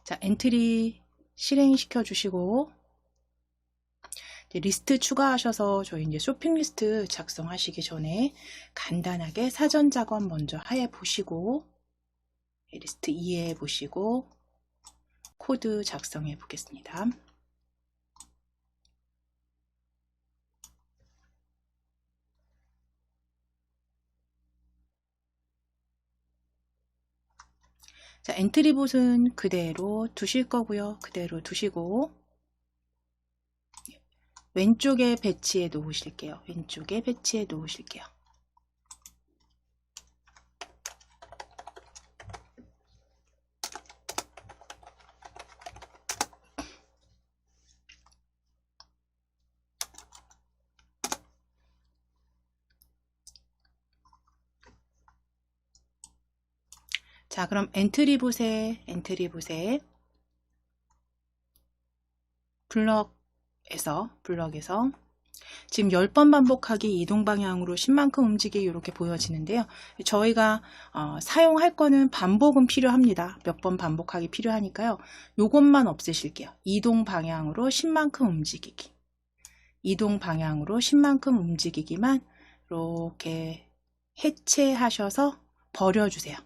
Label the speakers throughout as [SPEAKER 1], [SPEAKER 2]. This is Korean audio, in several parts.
[SPEAKER 1] 자, 엔트리 실행시켜 주시고 리스트 추가하셔서 저희 이제 쇼핑 리스트 작성하시기 전에 간단하게 사전 작업 먼저 해 보시고 리스트 이해해 보시고 코드 작성해 보겠습니다. 자, 엔트리봇은 그대로 두실 거고요. 그대로 두시고 왼쪽에 배치해 놓으실게요. 왼쪽에 배치해 놓으실게요. 자, 그럼 엔트리봇에 블럭에서 지금 10번 반복하기 이동 방향으로 10만큼 움직이기 이렇게 보여지는데요. 저희가 사용할 거는 반복은 필요합니다. 몇 번 반복하기 필요하니까요. 요것만 없애실게요. 이동 방향으로 10만큼 움직이기. 이동 방향으로 10만큼 움직이기만 이렇게 해체하셔서 버려주세요.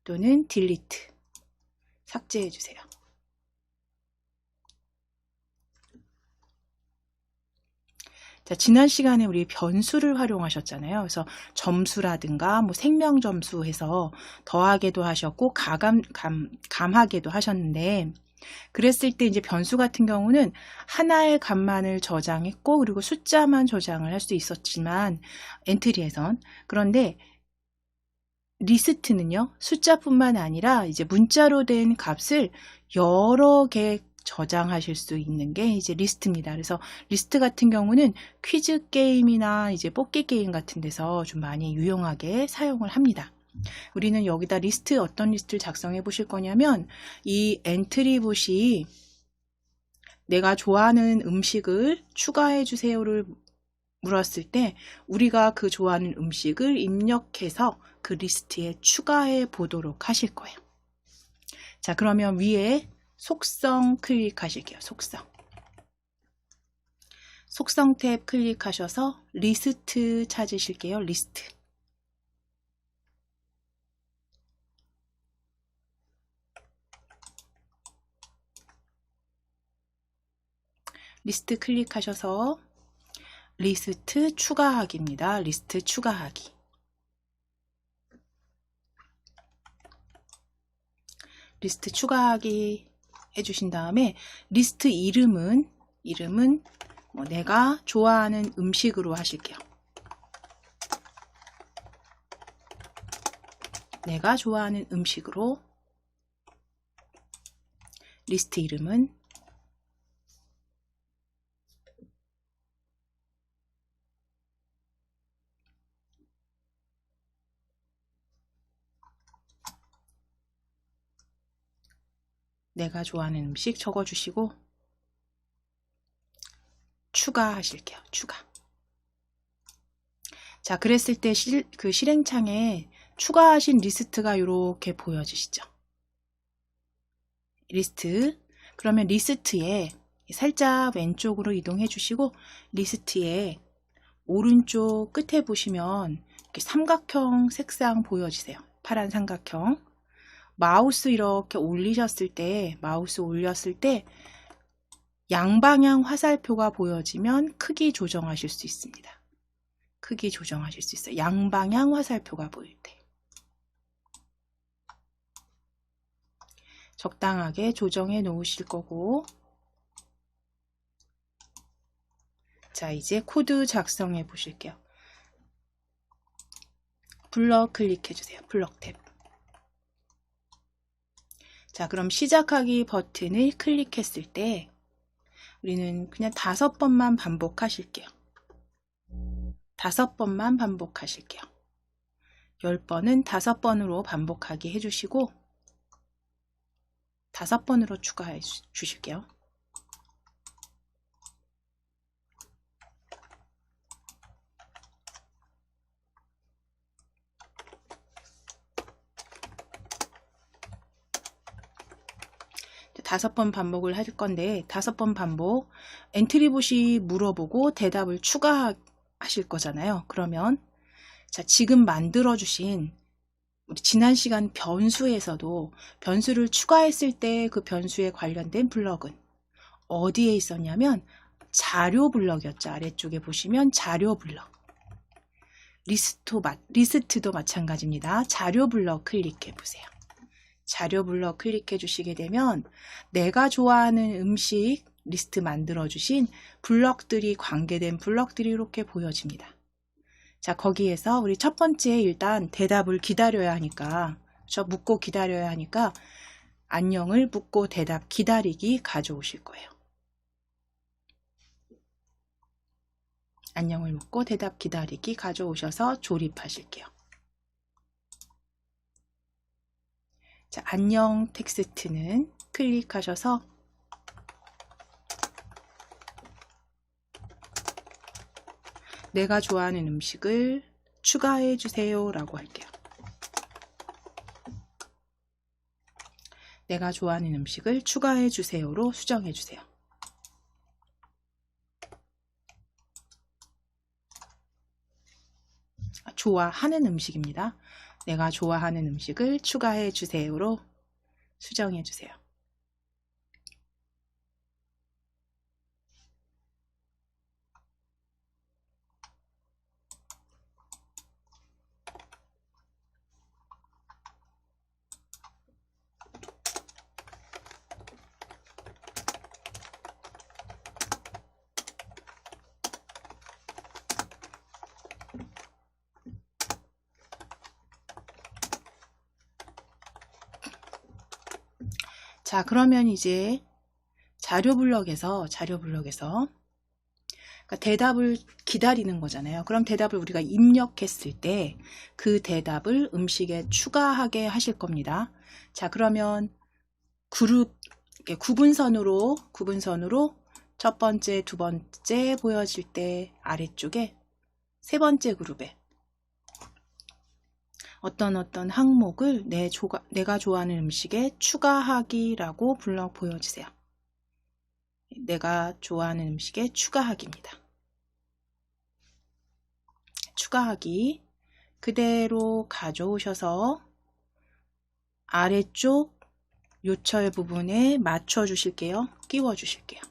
[SPEAKER 1] 또는 딜리트, 삭제해주세요. 자, 지난 시간에 우리 변수를 활용하셨잖아요. 그래서 점수라든가 뭐 생명 점수 해서 더하게도 하셨고 감하게도 하셨는데 그랬을 때 이제 변수 같은 경우는 하나의 값만을 저장했고 그리고 숫자만 저장을 할 수 있었지만 엔트리에선 그런데 리스트는요, 숫자뿐만 아니라 이제 문자로 된 값을 여러 개 저장하실 수 있는 게 이제 리스트입니다. 그래서 리스트 같은 경우는 퀴즈 게임이나 이제 뽑기 게임 같은 데서 좀 많이 유용하게 사용을 합니다. 우리는 여기다 리스트, 어떤 리스트를 작성해 보실 거냐면 이 엔트리봇이 내가 좋아하는 음식을 추가해 주세요를 물었을 때 우리가 그 좋아하는 음식을 입력해서 그 리스트에 추가해 보도록 하실 거예요. 자, 그러면 위에 속성 클릭하실게요. 속성 탭 클릭하셔서 리스트 찾으실게요. 리스트 클릭하셔서 리스트 추가하기입니다. 리스트 추가하기. 리스트 추가하기 해주신 다음에 리스트 이름은 뭐 내가 좋아하는 음식으로 하실게요. 내가 좋아하는 음식으로 리스트 이름은 내가 좋아하는 음식 적어주시고 추가하실게요. 추가. 자, 그랬을 때 그 실행창에 추가하신 리스트가 이렇게 보여지시죠. 리스트. 그러면 리스트에 살짝 왼쪽으로 이동해 주시고 리스트에 오른쪽 끝에 보시면 이렇게 삼각형 색상 보여지세요. 파란 삼각형. 마우스 이렇게 올리셨을 때 양방향 화살표가 보여지면 크기 조정하실 수 있습니다. 크기 조정하실 수 있어요. 양방향 화살표가 보일 때. 적당하게 조정해 놓으실 거고 자, 이제 코드 작성해 보실게요. 블럭 클릭해 주세요. 블럭 탭. 자, 그럼 시작하기 버튼을 클릭했을 때 우리는 그냥 5번만 반복하실게요. 5번만 반복하실게요. 10번은 5번으로 반복하게 해주시고 5번으로 추가해 주실게요. 5번 반복을 할 건데 5번 반복 엔트리봇이 물어보고 대답을 추가하실 거잖아요. 그러면 자, 지금 만들어 주신 우리 지난 시간 변수에서도 변수를 추가했을 때 그 변수에 관련된 블럭은 어디에 있었냐면 자료 블럭이었죠. 아래쪽에 보시면 자료 블럭. 리스트도 마찬가지입니다. 자료 블럭 클릭해 보세요. 자료 블럭 클릭해 주시게 되면 내가 좋아하는 음식 리스트 만들어 주신 블럭들이 관계된 블럭들이 이렇게 보여집니다. 자, 거기에서 우리 첫 번째 일단 대답을 기다려야 하니까 묻고 기다려야 하니까 안녕을 묻고 대답 기다리기 가져오실 거예요. 안녕을 묻고 대답 기다리기 가져오셔서 조립하실게요. 자, 안녕 텍스트는 클릭하셔서 내가 좋아하는 음식을 추가해 주세요 라고 할게요. 내가 좋아하는 음식을 추가해 주세요로 수정해 주세요. 좋아하는 음식입니다. 내가 좋아하는 음식을 추가해 주세요로 수정해 주세요. 자, 그러면 이제 자료 블럭에서 그러니까 대답을 기다리는 거잖아요. 그럼 대답을 우리가 입력했을 때 그 대답을 음식에 추가하게 하실 겁니다. 자, 그러면 그룹 구분선으로 첫 번째, 두 번째 보여질 때 아래쪽에 세 번째 그룹에 어떤 항목을 내가 좋아하는 음식에 추가하기라고 불러 보여주세요. 내가 좋아하는 음식에 추가하기입니다. 추가하기 그대로 가져오셔서 아래쪽 요철 부분에 맞춰 주실게요. 끼워 주실게요.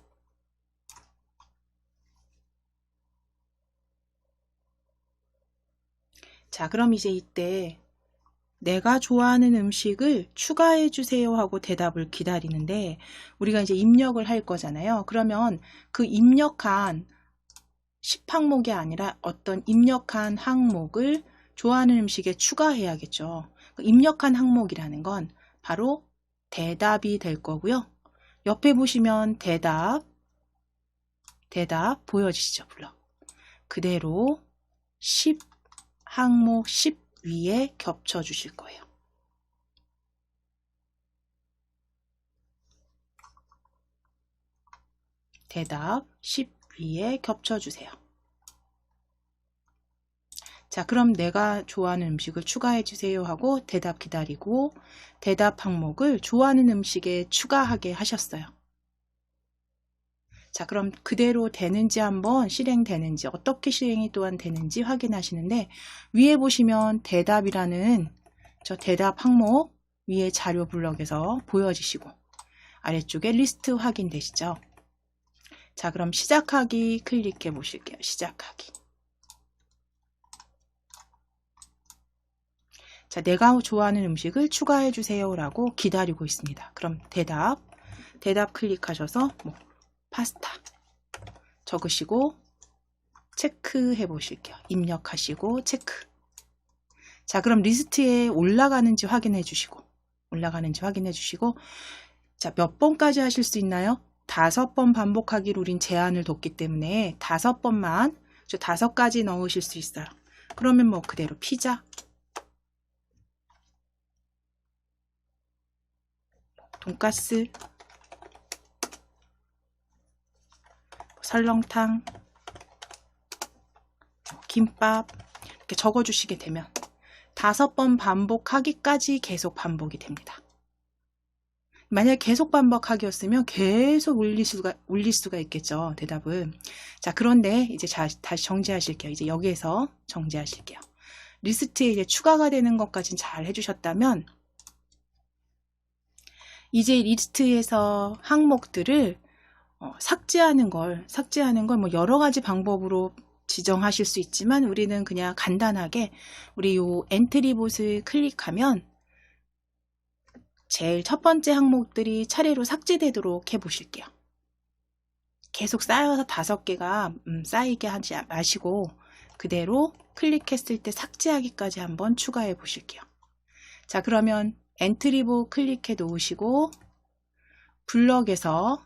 [SPEAKER 1] 자, 그럼 이제 이때 내가 좋아하는 음식을 추가해 주세요 하고 대답을 기다리는데 우리가 이제 입력을 할 거잖아요. 그러면 그 입력한 10항목이 아니라 어떤 입력한 항목을 좋아하는 음식에 추가해야겠죠. 입력한 항목이라는 건 바로 대답이 될 거고요. 옆에 보시면 대답 보여지시죠? 블럭. 그대로 10항목 10 위에 겹쳐 주실 거예요. 대답 10 위에 겹쳐 주세요. 자, 그럼 내가 좋아하는 음식을 추가해 주세요 하고 대답 기다리고 대답 항목을 좋아하는 음식에 추가하게 하셨어요. 자, 그럼 그대로 되는지 한번 실행되는지 어떻게 실행이 또한 되는지 확인하시는데 위에 보시면 대답이라는 저 대답 항목 위에 자료 블럭에서 보여지시고 아래쪽에 리스트 확인되시죠? 자, 그럼 시작하기 클릭해 보실게요. 시작하기. 자, 내가 좋아하는 음식을 추가해 주세요 라고 기다리고 있습니다. 그럼 대답 클릭하셔서 파스타 적으시고 체크해 보실게요. 입력하시고 체크. 자, 그럼 리스트에 올라가는지 확인해 주시고 자, 몇 번까지 하실 수 있나요? 5번 반복하기로 우린 제한을 뒀기 때문에 5번만 5가지 넣으실 수 있어요. 그러면 그대로 피자, 돈가스, 설렁탕, 김밥 이렇게 적어주시게 되면 5번 반복하기까지 계속 반복이 됩니다. 만약 계속 반복하기였으면 계속 올릴 수가 있겠죠. 대답은. 자, 그런데 이제 다시 정지하실게요. 이제 여기에서 정지하실게요. 리스트에 이제 추가가 되는 것까지는 잘 해주셨다면, 이제 리스트에서 항목들을 삭제하는 걸 뭐 여러 가지 방법으로 지정하실 수 있지만, 우리는 그냥 간단하게 우리 요 엔트리봇을 클릭하면 제일 첫 번째 항목들이 차례로 삭제되도록 해 보실게요. 계속 쌓여서 5개가 쌓이게 하지 마시고 그대로 클릭했을 때 삭제하기까지 한번 추가해 보실게요. 자, 그러면 엔트리봇 클릭해 놓으시고 블럭에서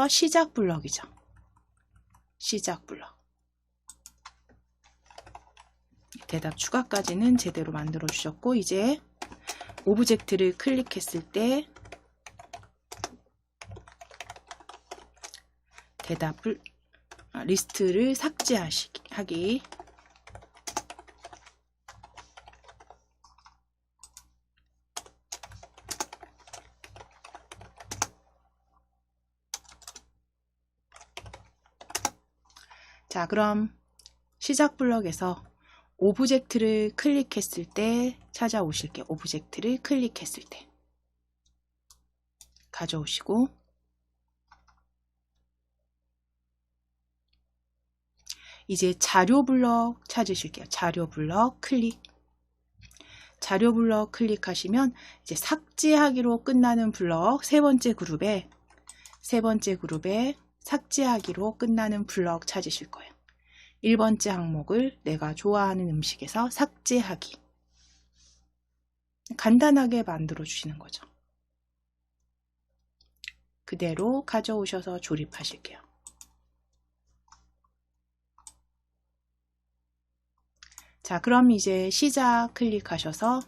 [SPEAKER 1] 시작 블럭이죠. 시작 블럭. 대답 추가까지는 제대로 만들어 주셨고, 이제 오브젝트를 클릭했을 때 대답을 리스트를 삭제하기. 자, 그럼 시작 블럭에서 오브젝트를 클릭했을 때 찾아오실게요. 오브젝트를 클릭했을 때 가져오시고, 이제 자료 블럭 찾으실게요. 자료 블럭 클릭. 자료 블럭 클릭하시면 이제 삭제하기로 끝나는 블럭 세 번째 그룹에 삭제하기로 끝나는 블럭 찾으실 거예요. 1번째 항목을 내가 좋아하는 음식에서 삭제하기. 간단하게 만들어 주시는 거죠. 그대로 가져오셔서 조립하실게요. 자, 그럼 이제 시작 클릭하셔서,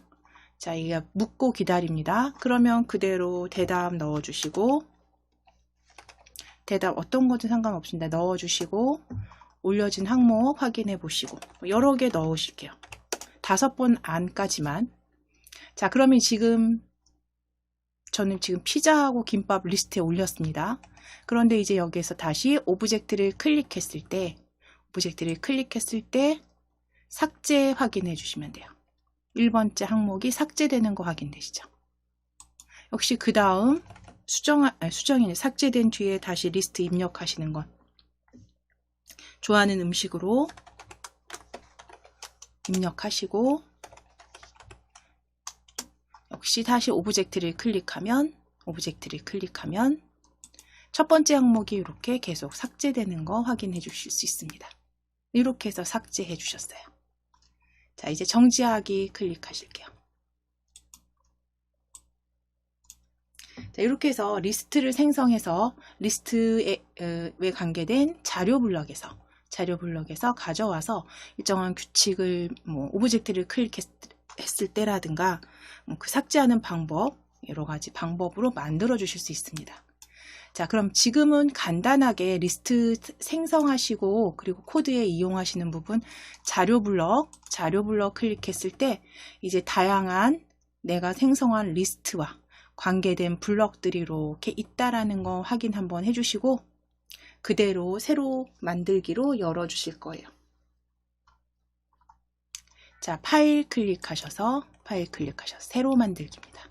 [SPEAKER 1] 자, 이게 묻고 기다립니다. 그러면 그대로 대답 넣어주시고, 대답 어떤 거든 상관없습니다. 넣어주시고, 올려진 항목 확인해 보시고, 여러 개 넣으실게요. 5번 안까지만. 자, 그러면 저는 지금 피자하고 김밥 리스트에 올렸습니다. 그런데 이제 여기에서 다시 오브젝트를 클릭했을 때 삭제 확인해 주시면 돼요. 1번째 항목이 삭제되는 거 확인되시죠? 역시 그 다음 수정이 삭제된 뒤에 다시 리스트 입력하시는 건 좋아하는 음식으로 입력하시고, 역시 다시 오브젝트를 클릭하면 첫 번째 항목이 이렇게 계속 삭제되는 거 확인해 주실 수 있습니다. 이렇게 해서 삭제해 주셨어요. 자, 이제 정지하기 클릭하실게요. 자, 이렇게 해서 리스트를 생성해서 리스트에 관계된 자료 블럭에서 가져와서 일정한 규칙을 오브젝트를 클릭했을 때라든가 그 삭제하는 방법, 여러 가지 방법으로 만들어 주실 수 있습니다. 자, 그럼 지금은 간단하게 리스트 생성하시고 그리고 코드에 이용하시는 부분 자료 블럭 클릭했을 때 이제 다양한 내가 생성한 리스트와 관계된 블럭들이 이렇게 있다라는 거 확인 한번 해주시고 그대로 새로 만들기로 열어주실 거예요. 자, 파일 클릭하셔서 새로 만들기입니다.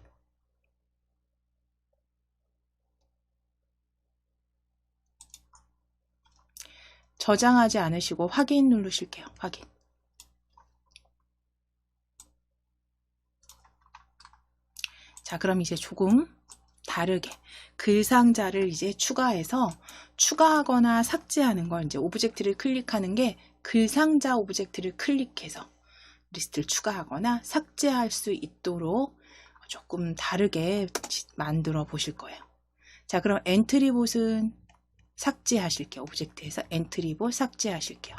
[SPEAKER 1] 저장하지 않으시고 확인 누르실게요. 확인. 자, 그럼 이제 조금 다르게 글 상자를 이제 추가하거나 삭제하는 걸, 이제 오브젝트를 클릭하는 게 글 상자 오브젝트를 클릭해서 리스트를 추가하거나 삭제할 수 있도록 조금 다르게 만들어 보실 거예요. 자, 그럼 엔트리봇은 삭제하실게요. 오브젝트에서 엔트리봇 삭제하실게요.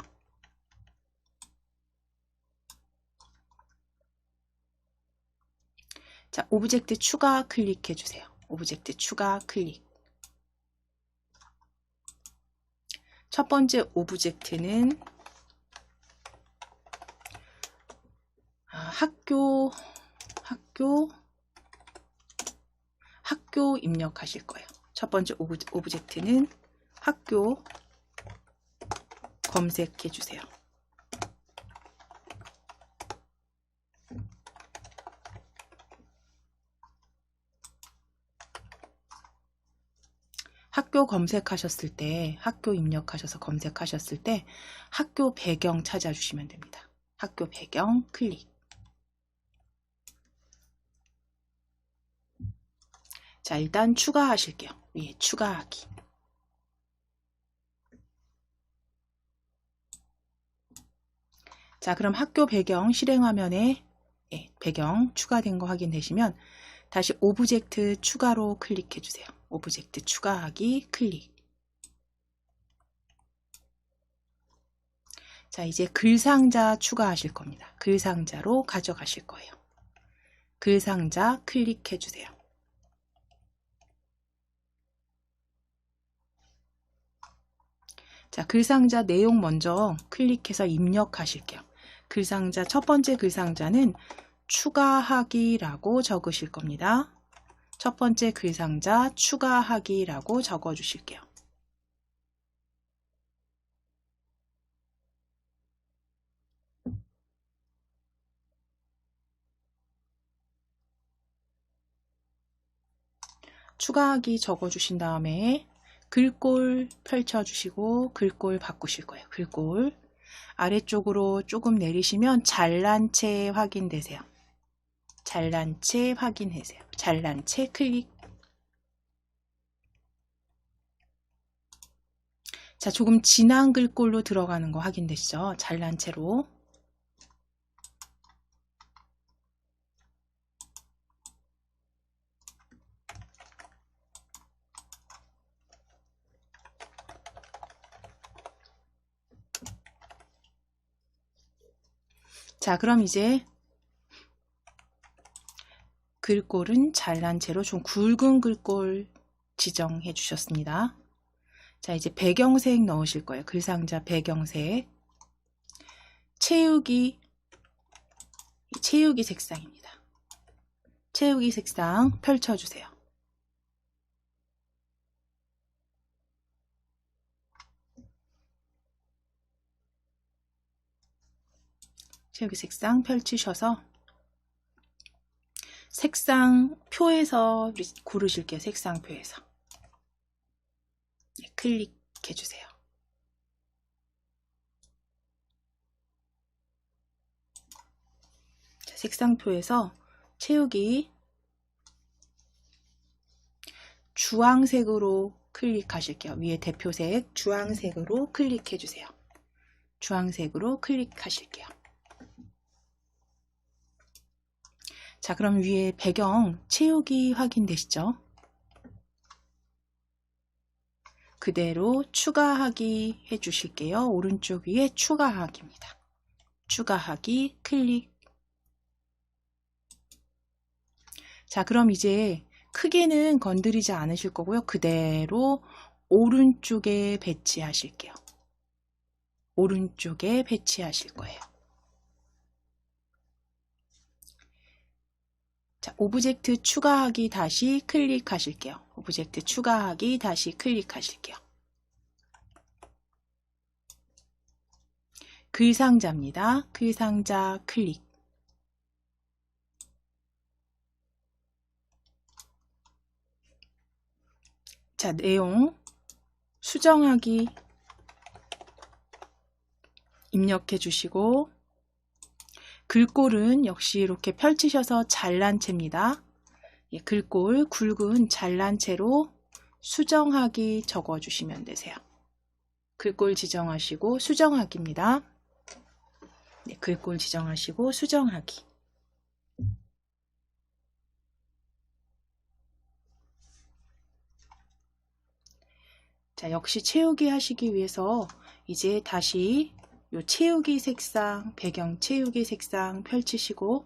[SPEAKER 1] 자, 오브젝트 추가 클릭해 주세요. 오브젝트 추가 클릭. 첫 번째 오브젝트는 학교 입력하실 거예요. 첫 번째 오브젝트는 학교 검색해 주세요. 학교 검색하셨을 때, 학교 입력하셔서 검색하셨을 때 학교 배경 찾아주시면 됩니다. 학교 배경 클릭. 자, 일단 추가하실게요. 위에 추가하기. 자, 그럼 학교 배경 실행화면에 배경 추가된 거 확인되시면 다시 오브젝트 추가로 클릭해 주세요. 오브젝트 추가하기 클릭. 자, 이제 글상자 추가하실 겁니다. 글상자로 가져가실 거예요. 글상자 클릭해 주세요. 자, 글상자 내용 먼저 클릭해서 입력하실게요. 글상자 첫 번째 글상자는 추가하기라고 적으실 겁니다. 첫 번째 글상자 추가하기라고 적어 주실게요. 추가하기 적어 주신 다음에 글꼴 펼쳐 주시고 글꼴 바꾸실 거예요. 글꼴 아래쪽으로 조금 내리시면 잘난 채 확인되세요. 잘난 채 확인하세요. 잘난 채 클릭. 자, 조금 진한 글꼴로 들어가는 거 확인되시죠? 잘난 채로. 자, 그럼 이제 글꼴은 잘난 채로 좀 굵은 글꼴 지정해 주셨습니다. 자, 이제 배경색 넣으실 거예요. 글상자 배경색. 채우기 색상입니다. 채우기 색상 펼쳐주세요. 채우기 색상 펼치셔서 색상표에서 고르실게요. 색상표에서. 네, 클릭해 주세요. 자, 색상표에서 채우기 주황색으로 클릭하실게요. 위에 대표색 주황색으로 클릭해 주세요. 주황색으로 클릭하실게요. 자, 그럼 위에 배경 채우기 확인되시죠? 그대로 추가하기 해주실게요. 오른쪽 위에 추가하기입니다. 추가하기 클릭. 자, 그럼 이제 크게는 건드리지 않으실 거고요. 그대로 오른쪽에 배치하실게요. 오른쪽에 배치하실 거예요. 자, 오브젝트 추가하기 다시 클릭하실게요. 오브젝트 추가하기 다시 클릭하실게요. 글상자입니다. 글상자 클릭. 자, 내용 수정하기 입력해 주시고 글꼴은 역시 이렇게 펼치셔서 잘난 채입니다. 예, 글꼴 굵은 잘난 채로 수정하기 적어주시면 되세요. 글꼴 지정하시고 수정하기입니다. 네, 글꼴 지정하시고 수정하기. 자, 역시 채우기 하시기 위해서 이제 다시 요 채우기 색상, 배경 채우기 색상 펼치시고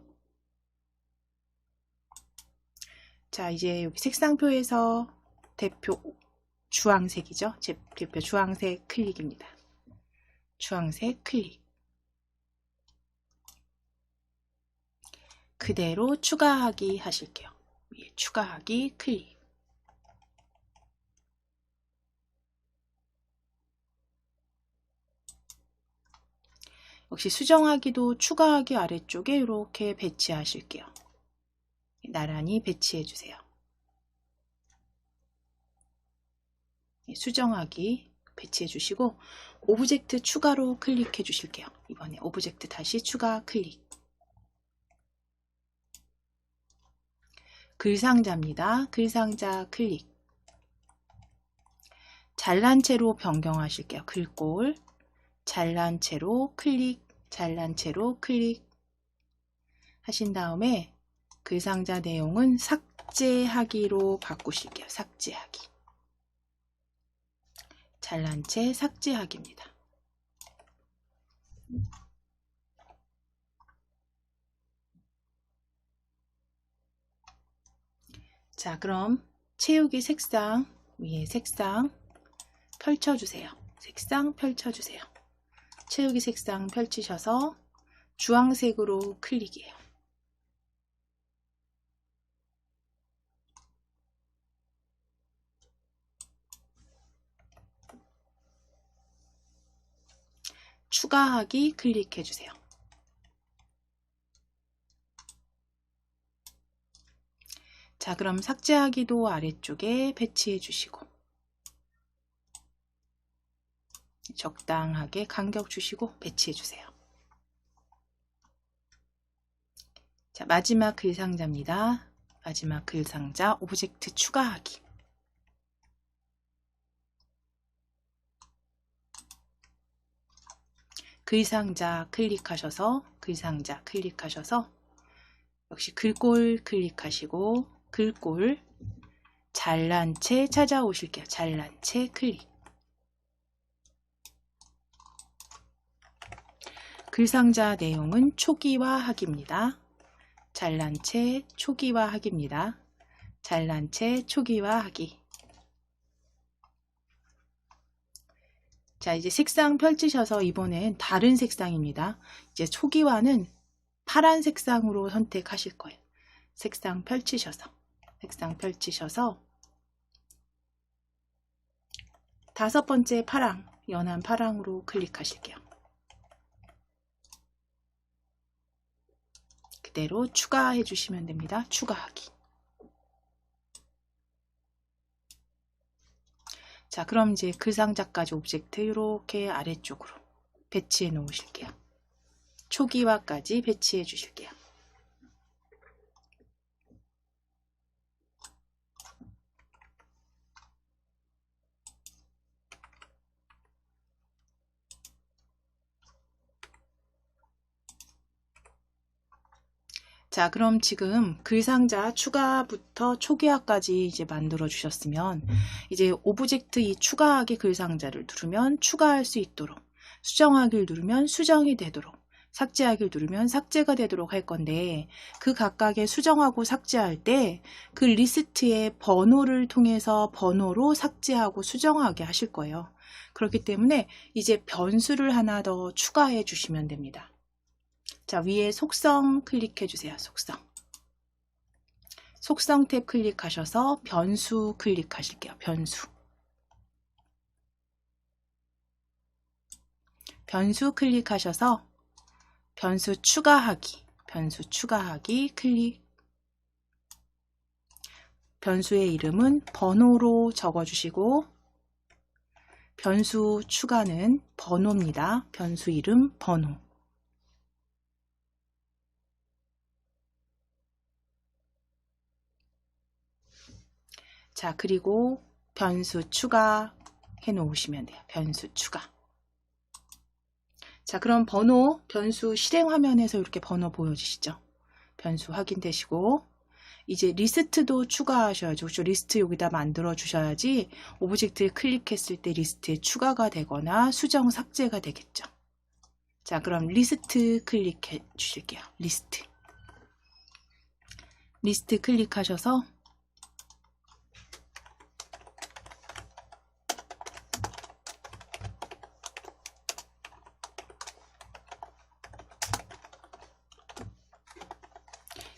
[SPEAKER 1] 자, 이제 여기 색상표에서 대표 주황색이죠. 제 대표 주황색 클릭입니다. 주황색 클릭. 그대로 추가하기 하실게요. 위에 추가하기 클릭. 역시 수정하기도 추가하기 아래쪽에 이렇게 배치하실게요. 나란히 배치해 주세요. 수정하기 배치해 주시고 오브젝트 추가로 클릭해 주실게요. 이번에 오브젝트 다시 추가 클릭. 글상자입니다. 글상자 클릭. 잘난 채로 변경하실게요. 글꼴 잘난 채로 클릭, 잘난 채로 클릭 하신 다음에 글상자 내용은 삭제하기로 바꾸실게요. 삭제하기. 잘난 채 삭제하기입니다. 자, 그럼 채우기 색상 위에 색상 펼쳐주세요. 색상 펼쳐주세요. 채우기 색상 펼치셔서 주황색으로 클릭이에요. 추가하기 클릭해 주세요. 자, 그럼 삭제하기도 아래쪽에 배치해 주시고 적당하게 간격 주시고 배치해 주세요. 자, 마지막 글상자입니다. 마지막 글상자 오브젝트 추가하기. 글상자 클릭하셔서 역시 글꼴 클릭하시고 글꼴 잘난 채 찾아오실게요. 잘난 채 클릭. 글상자 내용은 초기화하기입니다. 잘난 채 초기화하기입니다. 잘난 채 초기화하기. 자, 이제 색상 펼치셔서 이번엔 다른 색상입니다. 이제 초기화는 파란 색상으로 선택하실 거예요. 색상 펼치셔서 다섯 번째 파랑, 연한 파랑으로 클릭하실게요. 그대로 추가해 주시면 됩니다. 추가하기. 자, 그럼 이제 글상자까지 오브젝트 이렇게 아래쪽으로 배치해 놓으실게요. 초기화까지 배치해 주실게요. 자, 그럼 지금 글상자 추가부터 초기화까지 이제 만들어 주셨으면 이제 오브젝트 이 추가하기 글상자를 누르면 추가할 수 있도록, 수정하기를 누르면 수정이 되도록, 삭제하기를 누르면 삭제가 되도록 할 건데 그 각각의 수정하고 삭제할 때 그 리스트의 번호를 통해서 번호로 삭제하고 수정하게 하실 거예요. 그렇기 때문에 이제 변수를 하나 더 추가해 주시면 됩니다. 자, 위에 속성 클릭해 주세요. 속성 탭 클릭하셔서 변수 클릭하실게요. 변수 클릭하셔서 변수 추가하기 클릭. 변수의 이름은 번호로 적어주시고 변수 추가는 번호입니다. 변수 이름 번호. 자, 그리고 변수 추가 해 놓으시면 돼요. 변수 추가. 자, 그럼 번호, 변수 실행 화면에서 이렇게 번호 보여지시죠? 변수 확인되시고 이제 리스트도 추가하셔야죠. 그렇죠? 리스트 여기다 만들어 주셔야지 오브젝트를 클릭했을 때 리스트에 추가가 되거나 수정 삭제가 되겠죠. 자, 그럼 리스트 클릭해 주실게요. 리스트 클릭하셔서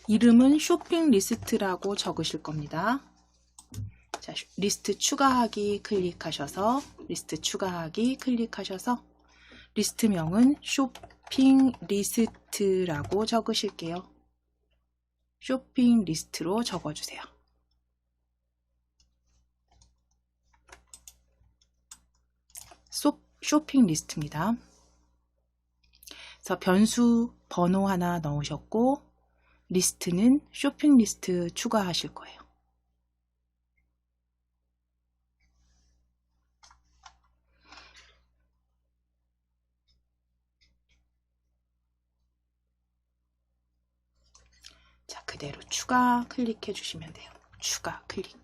[SPEAKER 1] 이름은 쇼핑 리스트라고 적으실 겁니다. 자, 리스트 추가하기 클릭하셔서 리스트명은 쇼핑 리스트라고 적으실게요. 쇼핑 리스트로 적어주세요. 쇼핑 리스트입니다. 그래서 변수 번호 하나 넣으셨고 리스트는 쇼핑 리스트 추가하실 거예요. 자, 그대로 추가 클릭해 주시면 돼요. 추가 클릭.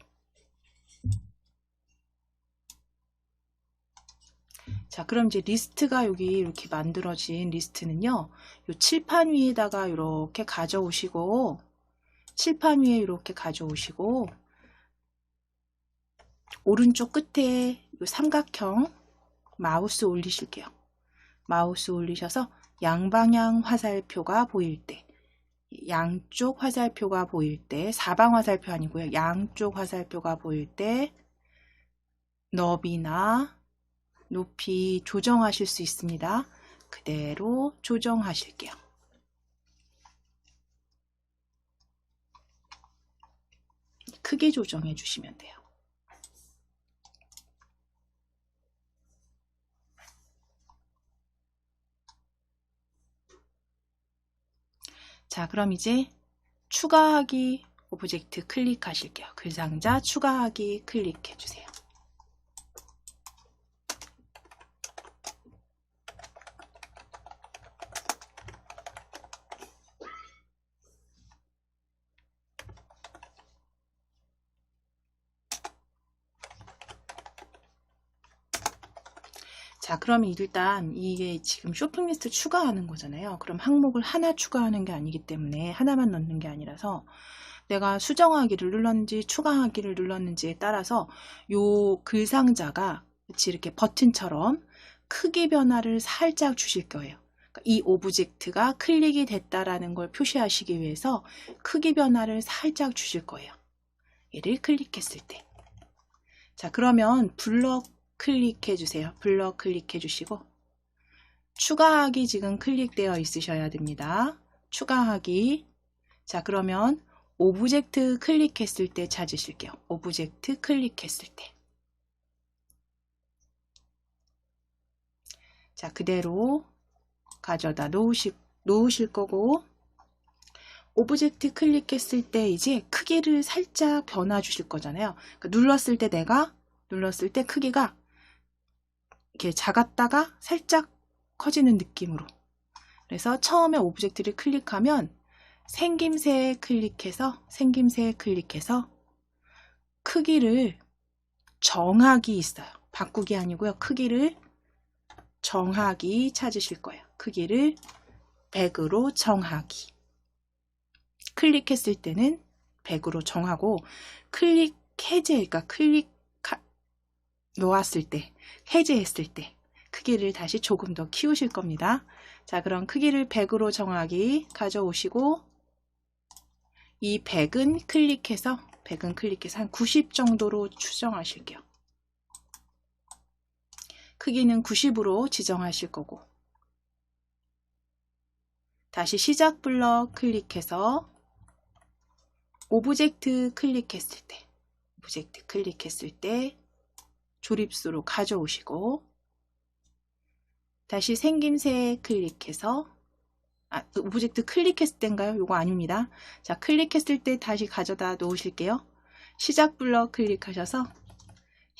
[SPEAKER 1] 자, 그럼 이제 리스트가 여기 이렇게 만들어진 리스트는요, 요 칠판 위에다가 이렇게 가져오시고, 칠판 위에 이렇게 가져오시고, 오른쪽 끝에 요 삼각형 마우스 올리실게요. 마우스 올리셔서 양방향 화살표가 보일 때, 양쪽 화살표가 보일 때, 사방 화살표 아니고요. 양쪽 화살표가 보일 때 너비나 높이 조정하실 수 있습니다. 그대로 조정하실게요. 크게 조정해 주시면 돼요. 자, 그럼 이제 추가하기 오브젝트 클릭하실게요. 글상자 추가하기 클릭해 주세요. 자, 그럼 일단 이게 지금 쇼핑 리스트 추가하는 거잖아요. 그럼 항목을 하나 추가하는 게 아니기 때문에 하나만 넣는 게 아니라서 내가 수정하기를 눌렀는지 추가하기를 눌렀는지에 따라서 요 글상자가 이렇게 버튼처럼 크기 변화를 살짝 주실 거예요. 그러니까 이 오브젝트가 클릭이 됐다라는 걸 표시하시기 위해서 크기 변화를 살짝 주실 거예요. 얘를 클릭했을 때. 자, 그러면 블럭 클릭해 주세요. 블럭 클릭해 주시고 추가하기 지금 클릭되어 있으셔야 됩니다. 추가하기. 자, 그러면 오브젝트 클릭했을 때 찾으실게요. 오브젝트 클릭했을 때. 자, 그대로 가져다 놓으실 거고 오브젝트 클릭했을 때 이제 크기를 살짝 변화 주실 거잖아요. 그러니까 눌렀을 때 크기가 이렇게 작았다가 살짝 커지는 느낌으로. 그래서 처음에 오브젝트를 클릭하면 생김새에 클릭해서 크기를 정하기 있어요. 바꾸기 아니고요. 크기를 정하기 찾으실 거예요. 크기를 100으로 정하기. 클릭했을 때는 100으로 정하고 클릭 해제, 그러니까 놓았을 때, 해제했을 때 크기를 다시 조금 더 키우실 겁니다. 자, 그럼 크기를 100으로 정하기 가져오시고 이 100은 클릭해서 한 90 정도로 추정하실게요. 크기는 90으로 지정하실 거고 다시 시작 블럭 클릭해서 오브젝트 클릭했을 때 조립수로 가져오시고 다시 생김새 클릭해서 오브젝트 클릭했을 때인가요? 요거 아닙니다. 자, 클릭했을 때 다시 가져다 놓으실게요. 시작 블럭 클릭하셔서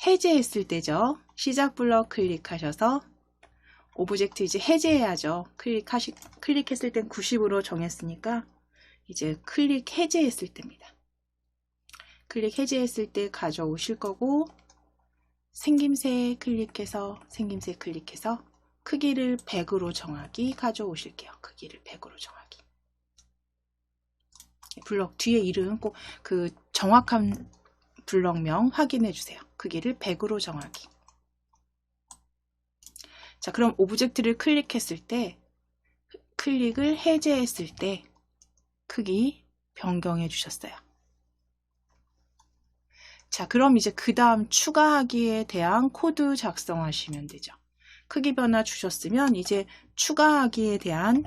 [SPEAKER 1] 해제했을 때죠. 시작 블럭 클릭하셔서 오브젝트 이제 해제해야죠. 클릭했을 땐 90으로 정했으니까 이제 클릭 해제했을 때입니다. 클릭 해제했을 때 가져오실 거고 생김새 클릭해서 크기를 100으로 정하기 가져오실게요. 크기를 100으로 정하기. 블럭 뒤에 이름 꼭 그 정확한 블럭명 확인해 주세요. 크기를 100으로 정하기. 자, 그럼 오브젝트를 클릭했을 때 클릭을 해제했을 때 크기 변경해 주셨어요. 자, 그럼 이제 그 다음 추가하기에 대한 코드 작성하시면 되죠. 크기 변화 주셨으면 이제 추가하기에 대한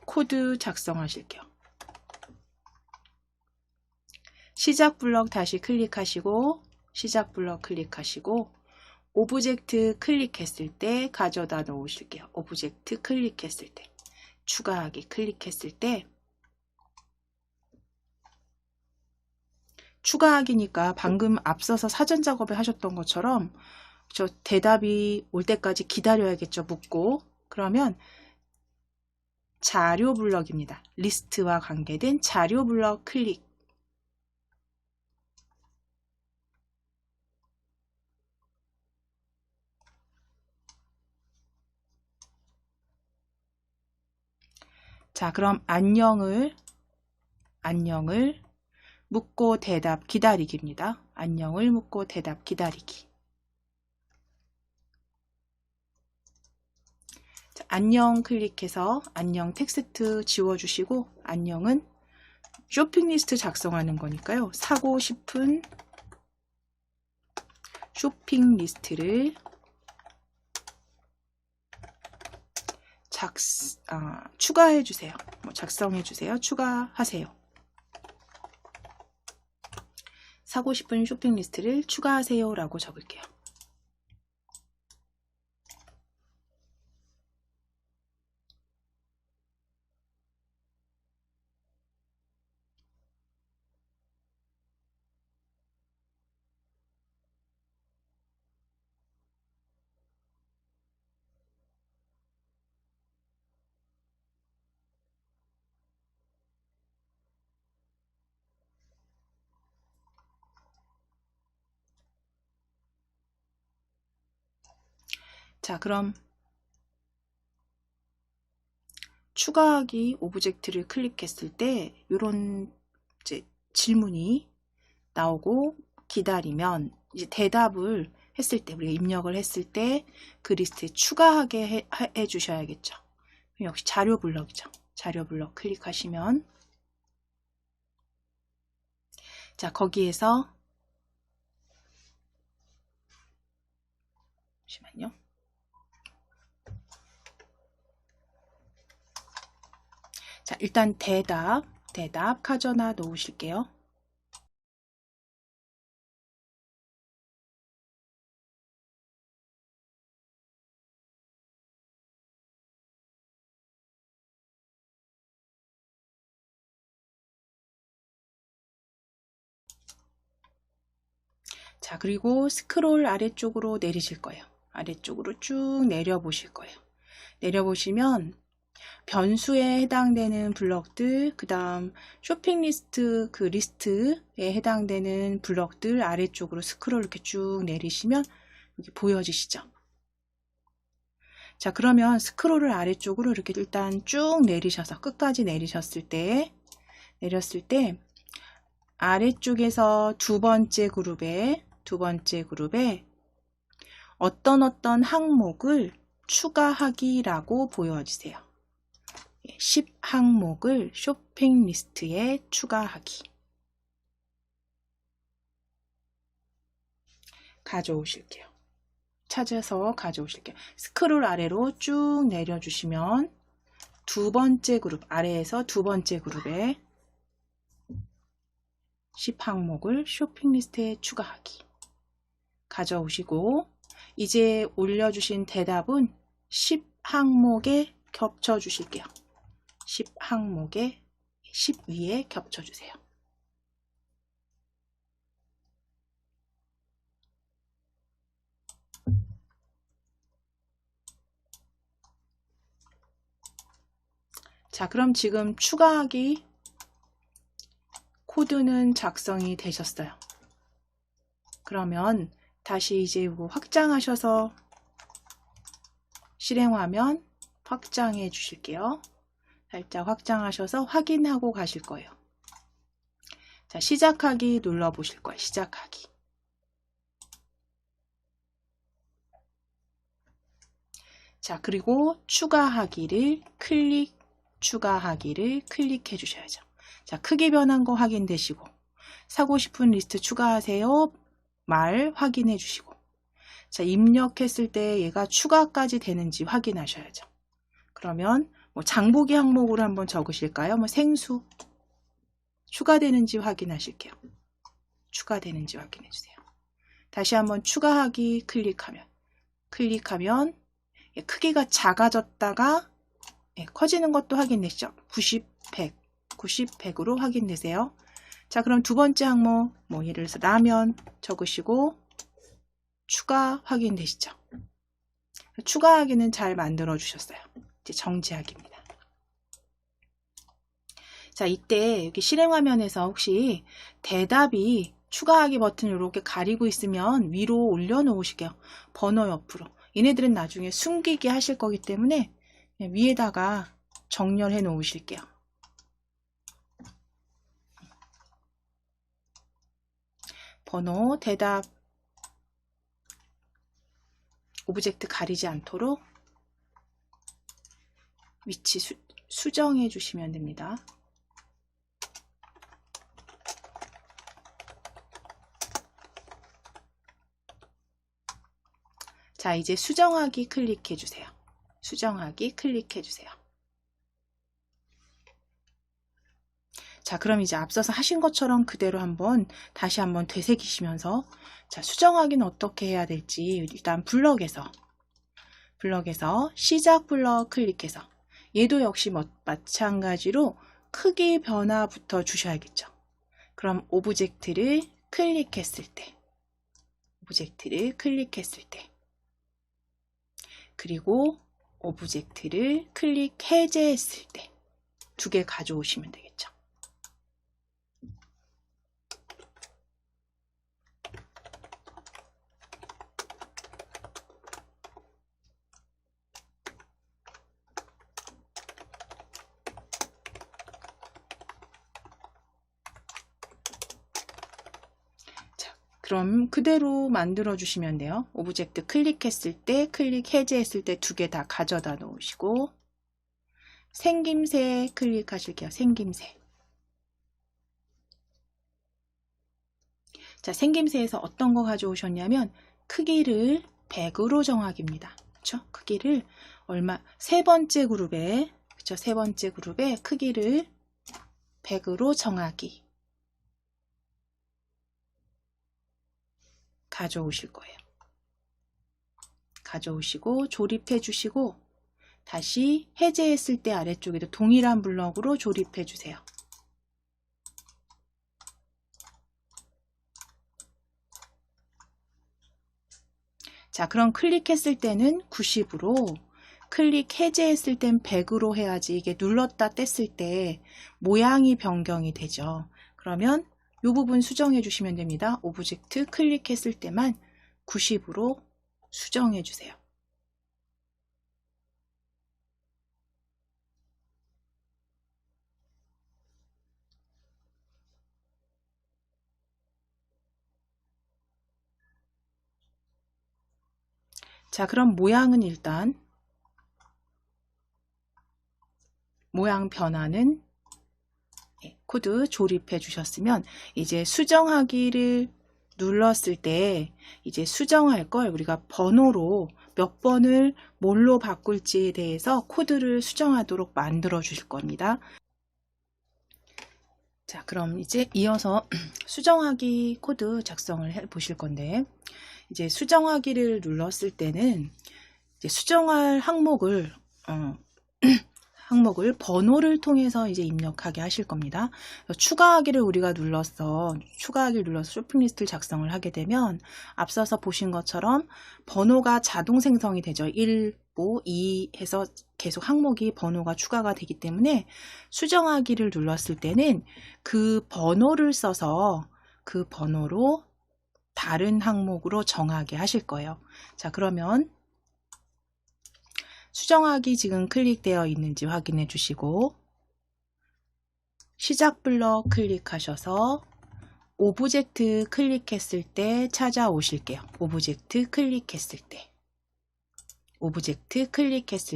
[SPEAKER 1] 코드 작성하실게요. 시작 블럭 다시 클릭하시고 시작 블럭 클릭하시고 오브젝트 클릭했을 때 가져다 놓으실게요. 오브젝트 클릭했을 때 추가하기 클릭했을 때 추가하기니까 방금 앞서서 사전 작업을 하셨던 것처럼 저 대답이 올 때까지 기다려야겠죠. 묻고 그러면 자료 블럭입니다. 리스트와 관계된 자료 블럭 클릭 자 그럼 안녕을 묻고 대답 기다리기입니다. 안녕을 묻고 대답 기다리기. 자, 안녕 클릭해서 안녕 텍스트 지워주시고 안녕은 쇼핑 리스트 작성하는 거니까요. 사고 싶은 쇼핑 리스트를 추가해 주세요. 작성해 주세요. 추가하세요. 사고 싶은 쇼핑 리스트를 추가하세요 라고 적을게요. 자, 그럼 추가하기 오브젝트를 클릭했을 때 이런 이제 질문이 나오고 기다리면 이제 대답을 했을 때 우리가 입력을 했을 때 그 리스트에 추가하게 해 주셔야겠죠. 역시 자료 블럭이죠. 자료 블럭 클릭하시면 자 거기에서 잠시만요. 자, 일단 대답 가져다 놓으실게요. 자, 그리고 스크롤 아래쪽으로 내리실 거예요. 아래쪽으로 쭉 내려보실 거예요. 내려보시면 변수에 해당되는 블럭들, 그 다음 쇼핑 리스트 그 리스트에 해당되는 블럭들 아래쪽으로 스크롤 이렇게 쭉 내리시면 여기 보여지시죠? 자, 그러면 스크롤을 아래쪽으로 이렇게 일단 쭉 내리셔서 끝까지 내렸을 때 아래쪽에서 두 번째 그룹에 어떤 항목을 추가하기라고 보여주세요. 10항목을 쇼핑 리스트에 추가하기. 가져오실게요. 찾아서 가져오실게요. 스크롤 아래로 쭉 내려주시면 두 번째 그룹, 아래에서 두 번째 그룹에 10항목을 쇼핑 리스트에 추가하기. 가져오시고 이제 올려주신 대답은 10항목에 겹쳐주실게요. 10항목에 10 위에 겹쳐주세요. 자, 그럼 지금 추가하기 코드는 작성이 되셨어요. 그러면 다시 이제 확장하셔서 실행화면 확장해 주실게요. 살짝 확장하셔서 확인하고 가실 거예요. 자, 시작하기 눌러 보실 거예요. 시작하기. 자, 그리고 추가하기를 클릭해 주셔야죠. 자, 크기 변한 거 확인되시고 사고 싶은 리스트 추가하세요 말 확인해 주시고 자, 입력했을 때 얘가 추가까지 되는지 확인하셔야죠. 그러면 뭐 장보기 항목으로 한번 적으실까요? 뭐 생수 추가되는지 확인하실게요. 추가되는지 확인해 주세요. 다시 한번 추가하기 클릭하면 크기가 작아졌다가 커지는 것도 확인되시죠? 90, 100, 90, 100으로 확인되세요. 자, 그럼 두 번째 항목, 뭐 예를 들어서 라면 적으시고 추가 확인되시죠? 추가하기는 잘 만들어 주셨어요. 이제 정지하기입니다. 자, 이때 여기 실행 화면에서 혹시 대답이 추가하기 버튼을 이렇게 가리고 있으면 위로 올려 놓으실게요. 번호 옆으로. 얘네들은 나중에 숨기게 하실 거기 때문에 위에다가 정렬해 놓으실게요. 번호, 대답, 오브젝트 가리지 않도록 위치 수정해 주시면 됩니다. 자, 이제 수정하기 클릭해 주세요. 수정하기 클릭해 주세요. 자, 그럼 이제 앞서서 하신 것처럼 그대로 다시 한번 되새기시면서 자, 수정하기는 어떻게 해야 될지 일단 블럭에서 시작 블럭 클릭해서 얘도 역시 마찬가지로 크기 변화부터 주셔야겠죠. 그럼 오브젝트를 클릭했을 때 그리고 오브젝트를 클릭 해제했을 때 두 개 가져오시면 되겠죠. 그럼 그대로 만들어 주시면 돼요. 오브젝트 클릭했을 때, 클릭 해제했을 때 두 개 다 가져다 놓으시고 생김새 클릭하실게요. 생김새. 자, 생김새에서 어떤 거 가져오셨냐면 크기를 100으로 정하기입니다. 그렇죠? 크기를 세 번째 그룹에 크기를 100으로 정하기. 가져오실 거예요. 가져오시고 조립해 주시고 다시 해제했을 때 아래쪽에도 동일한 블럭으로 조립해 주세요. 자, 그럼 클릭했을 때는 90으로 클릭 해제했을 땐 100으로 해야지 이게 눌렀다 뗐을 때 모양이 변경이 되죠. 그러면 이 부분 수정해 주시면 됩니다. 오브젝트 클릭했을 때만 90으로 수정해 주세요. 자, 그럼 모양은 일단 모양 변화는 코드 조립해 주셨으면 이제 수정하기를 눌렀을 때 이제 수정할 걸 우리가 번호로 몇 번을 뭘로 바꿀지에 대해서 코드를 수정하도록 만들어 주실 겁니다. 자, 그럼 이제 이어서 수정하기 코드 작성을 해 보실 건데 이제 수정하기를 눌렀을 때는 이제 수정할 항목을 번호를 통해서 이제 입력하게 하실 겁니다. 추가하기를 우리가 눌러서 쇼핑 리스트를 작성을 하게 되면 앞서서 보신 것처럼 번호가 자동 생성이 되죠. 1, 5, 2 해서 계속 항목이 번호가 추가가 되기 때문에 수정하기를 눌렀을 때는 그 번호를 써서 그 번호로 다른 항목으로 정하게 하실 거예요. 자, 그러면 수정하기 지금 클릭되어 있는지 확인해 주시고 시작 블럭 클릭하셔서 오브젝트 클릭했을 때 찾아오실게요. 오브젝트 클릭했을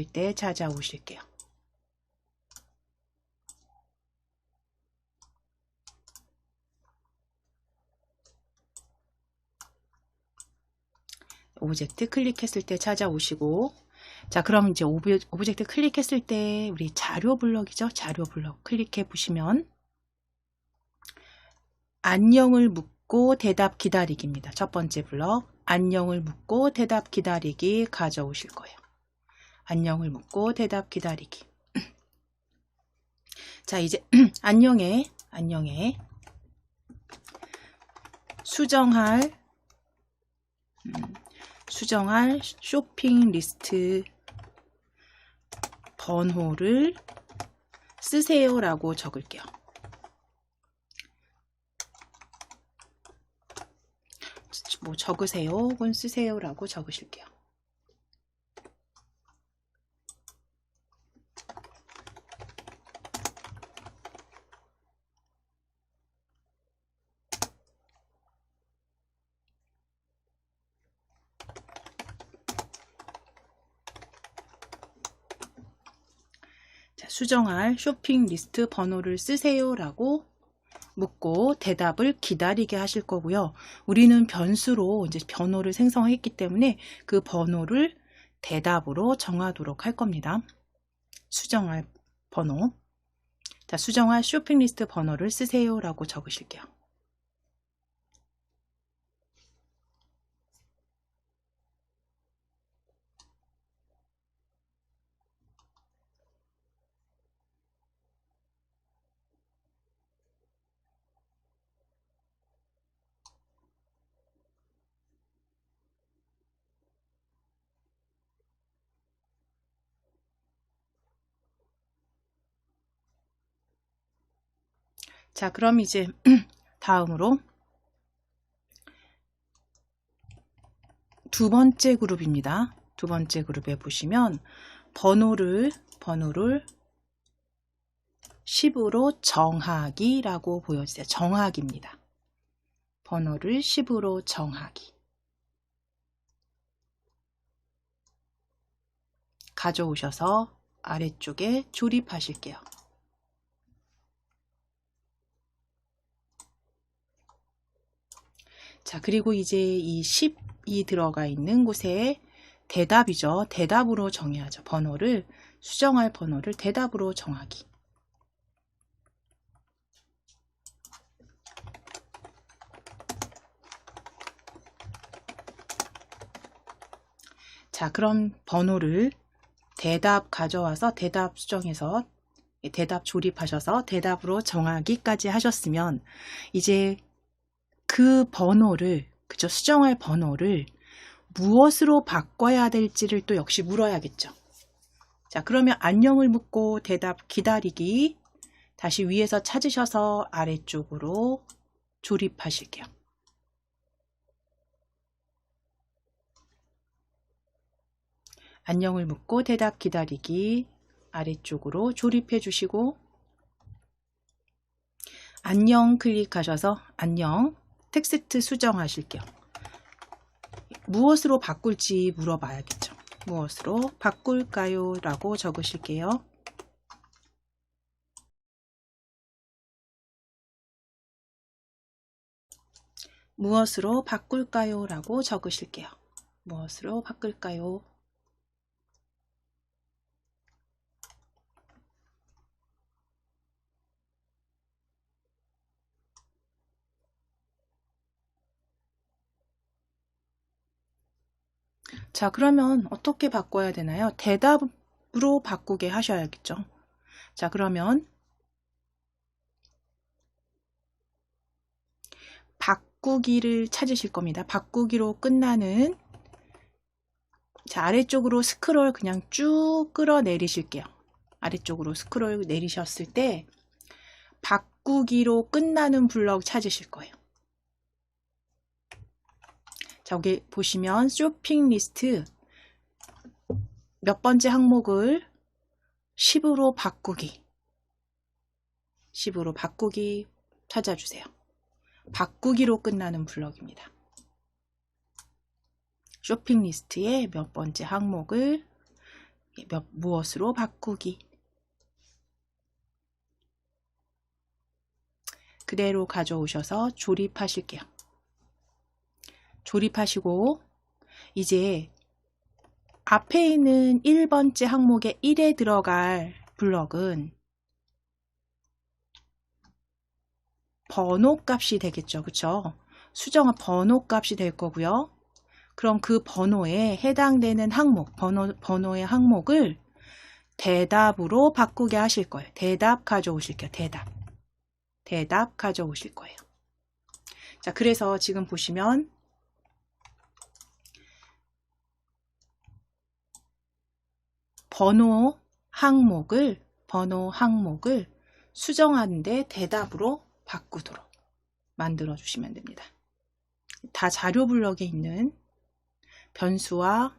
[SPEAKER 1] 때 찾아오실게요. 오브젝트 클릭했을 때 찾아오시고, 자, 그럼 이제 오브젝트 클릭했을 때 우리 자료 블럭이죠. 자료 블럭 클릭해 보시면 안녕을 묻고 대답 기다리기입니다. 첫 번째 블럭 안녕을 묻고 대답 기다리기 가져오실 거예요. 안녕을 묻고 대답 기다리기. 자, 이제 안녕에 수정할 쇼핑 리스트 번호를 쓰세요라고 적을게요. 뭐 적으세요 혹은 쓰세요라고 적으실게요. 자, 수정할 쇼핑 리스트 번호를 쓰세요라고 묻고 대답을 기다리게 하실 거고요. 우리는 변수로 이제 번호를 생성했기 때문에 그 번호를 대답으로 정하도록 할 겁니다. 수정할 번호. 자, 수정할 쇼핑 리스트 번호를 쓰세요라고 적으실게요. 자, 그럼 이제 다음으로 두 번째 그룹입니다. 두 번째 그룹에 보시면 번호를 10으로 정하기라고 보여주세요. 정하기입니다. 번호를 10으로 정하기. 가져오셔서 아래쪽에 조립하실게요. 자, 그리고 이제 이 10이 들어가 있는 곳에 대답이죠. 대답으로 정해야죠. 번호를, 수정할 번호를 대답으로 정하기. 자, 그럼 번호를 대답 가져와서 대답 수정해서 대답 조립하셔서 대답으로 정하기까지 하셨으면 이제 그 번호를, 그죠? 수정할 번호를 무엇으로 바꿔야 될지를 또 역시 물어야겠죠. 자, 그러면 안녕을 묻고 대답 기다리기 다시 위에서 찾으셔서 아래쪽으로 조립하실게요. 안녕을 묻고 대답 기다리기 아래쪽으로 조립해 주시고 안녕 클릭하셔서 안녕 텍스트 수정하실게요. 무엇으로 바꿀지 물어봐야겠죠. 무엇으로 바꿀까요? 라고 적으실게요. 무엇으로 바꿀까요? 라고 적으실게요. 무엇으로 바꿀까요? 자, 그러면 어떻게 바꿔야 되나요? 대답으로 바꾸게 하셔야겠죠. 자, 그러면 바꾸기를 찾으실 겁니다. 바꾸기로 끝나는, 자, 아래쪽으로 스크롤 그냥 쭉 끌어내리실게요. 아래쪽으로 스크롤 내리셨을 때 바꾸기로 끝나는 블럭 찾으실 거예요. 자, 여기 보시면 쇼핑 리스트 몇 번째 항목을 10으로 바꾸기, 10으로 바꾸기 찾아주세요. 바꾸기로 끝나는 블럭입니다. 쇼핑 리스트의 몇 번째 항목을 무엇으로 바꾸기. 그대로 가져오셔서 조립하실게요. 조립하시고 이제 앞에 있는 1번째 항목의 1에 들어갈 블럭은 번호 값이 되겠죠. 그쵸? 수정한 번호 값이 될 거고요. 그럼 그 번호에 해당되는 항목, 번호의 항목을 대답으로 바꾸게 하실 거예요. 대답 가져오실게요. 대답 가져오실 거예요. 자, 그래서 지금 보시면 번호 항목을 수정하는데 대답으로 바꾸도록 만들어 주시면 됩니다. 다 자료 블럭에 있는 변수와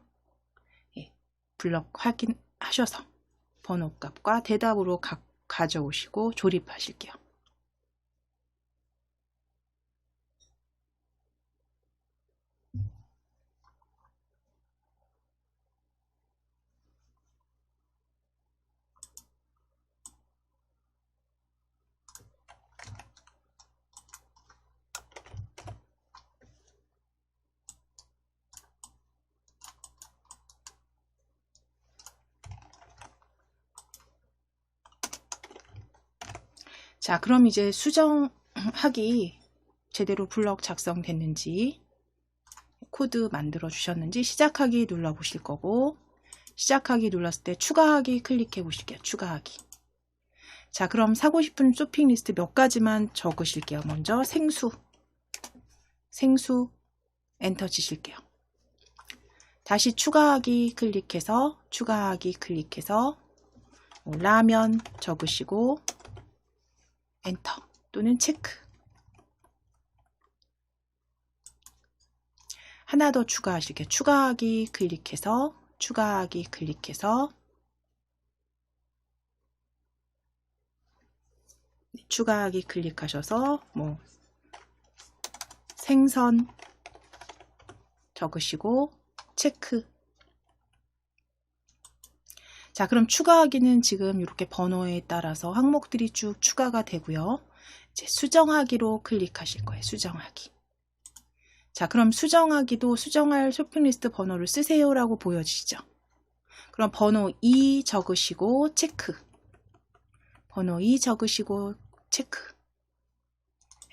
[SPEAKER 1] 블럭 확인하셔서 번호값과 대답으로 가져오시고 조립하실게요. 자, 그럼 이제 수정하기 제대로 블럭 작성됐는지 코드 만들어 주셨는지 시작하기 눌러 보실 거고, 시작하기 눌렀을 때 추가하기 클릭해 보실게요. 추가하기. 자, 그럼 사고 싶은 쇼핑 리스트 몇 가지만 적으실게요. 먼저 생수 엔터 치실게요. 다시 추가하기 클릭해서 라면 적으시고 엔터 또는 체크. 하나 더 추가하실게요. 추가하기 클릭해서 추가하기 클릭하셔서 뭐 생선 적으시고 체크. 자, 그럼 추가하기는 지금 이렇게 번호에 따라서 항목들이 쭉 추가가 되고요. 이제 수정하기로 클릭하실 거예요. 수정하기. 자, 그럼 수정하기도 수정할 쇼핑리스트 번호를 쓰세요라고 보여지죠. 그럼 번호 2 적으시고 체크. 번호 2 적으시고 체크.